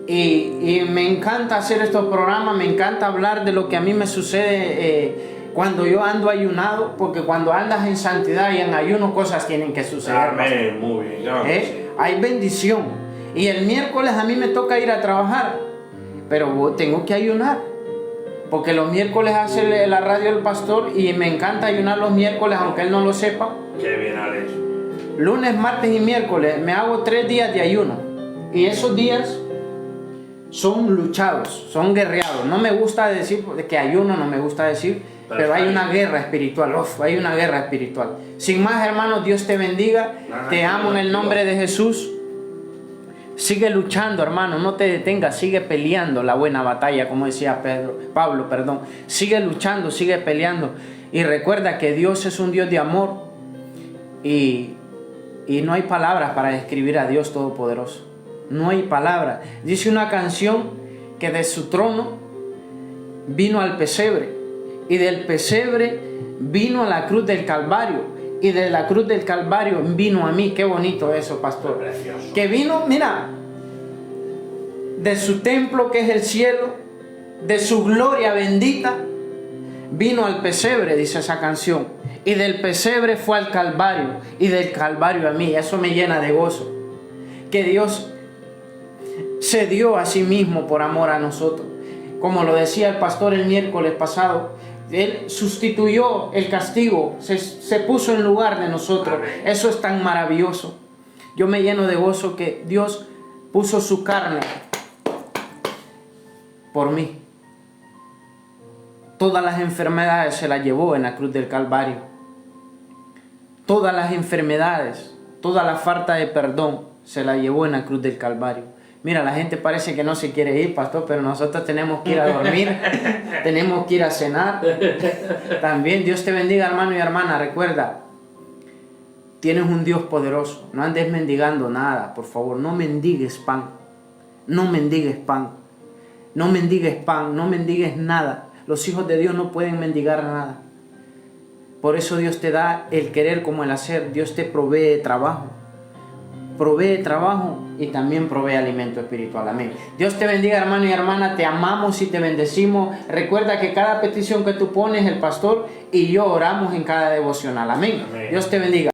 Y me encanta hacer estos programas, me encanta hablar de lo que a mí me sucede cuando yo ando ayunado, porque cuando andas en santidad y en ayuno, cosas tienen que suceder. Amén, muy bien. Claro que sí. Hay bendición. Y el miércoles a mí me toca ir a trabajar, pero tengo que ayunar, porque los miércoles hace la radio el pastor y me encanta ayunar los miércoles, aunque él no lo sepa. Qué bien, Alex. Lunes, martes y miércoles me hago 3 días de ayuno, y esos días son luchados, son guerreados. No me gusta decir que ayuno, no me gusta decir, pero hay una guerra espiritual. Hay una guerra espiritual. Sin más, hermanos, Dios te bendiga. Te amo en el nombre de Jesús. Sigue luchando, hermano, no te detengas, sigue peleando la buena batalla, como decía Pablo. Sigue luchando, sigue peleando. Y recuerda que Dios es un Dios de amor. Y no hay palabras para describir a Dios Todopoderoso. No hay palabra. Dice una canción que de su trono vino al pesebre, y del pesebre vino a la cruz del Calvario, y de la cruz del Calvario vino a mí. Qué bonito eso, pastor. Precioso. Que vino, mira, de su templo que es el cielo, de su gloria bendita, vino al pesebre, dice esa canción, y del pesebre fue al Calvario, y del Calvario a mí. Eso me llena de gozo, que Dios se dio a sí mismo por amor a nosotros. Como lo decía el pastor el miércoles pasado, Él sustituyó el castigo, se puso en lugar de nosotros. Eso es tan maravilloso. Yo me lleno de gozo que Dios puso su carne por mí. Todas las enfermedades se las llevó en la cruz del Calvario. Todas las enfermedades, toda la falta de perdón se la llevó en la cruz del Calvario. Mira, la gente parece que no se quiere ir, pastor, pero nosotros tenemos que ir a dormir, tenemos que ir a cenar. También Dios te bendiga, hermano y hermana. Recuerda, tienes un Dios poderoso. No andes mendigando nada, por favor. No mendigues pan. No mendigues pan. No mendigues pan, no mendigues nada. Los hijos de Dios no pueden mendigar nada. Por eso Dios te da el querer como el hacer. Dios te provee trabajo. Provee trabajo y también provee alimento espiritual. Amén. Dios te bendiga, hermano y hermana. Te amamos y te bendecimos. Recuerda que cada petición que tú pones, el pastor y yo oramos en cada devocional. Amén. Amén. Dios te bendiga.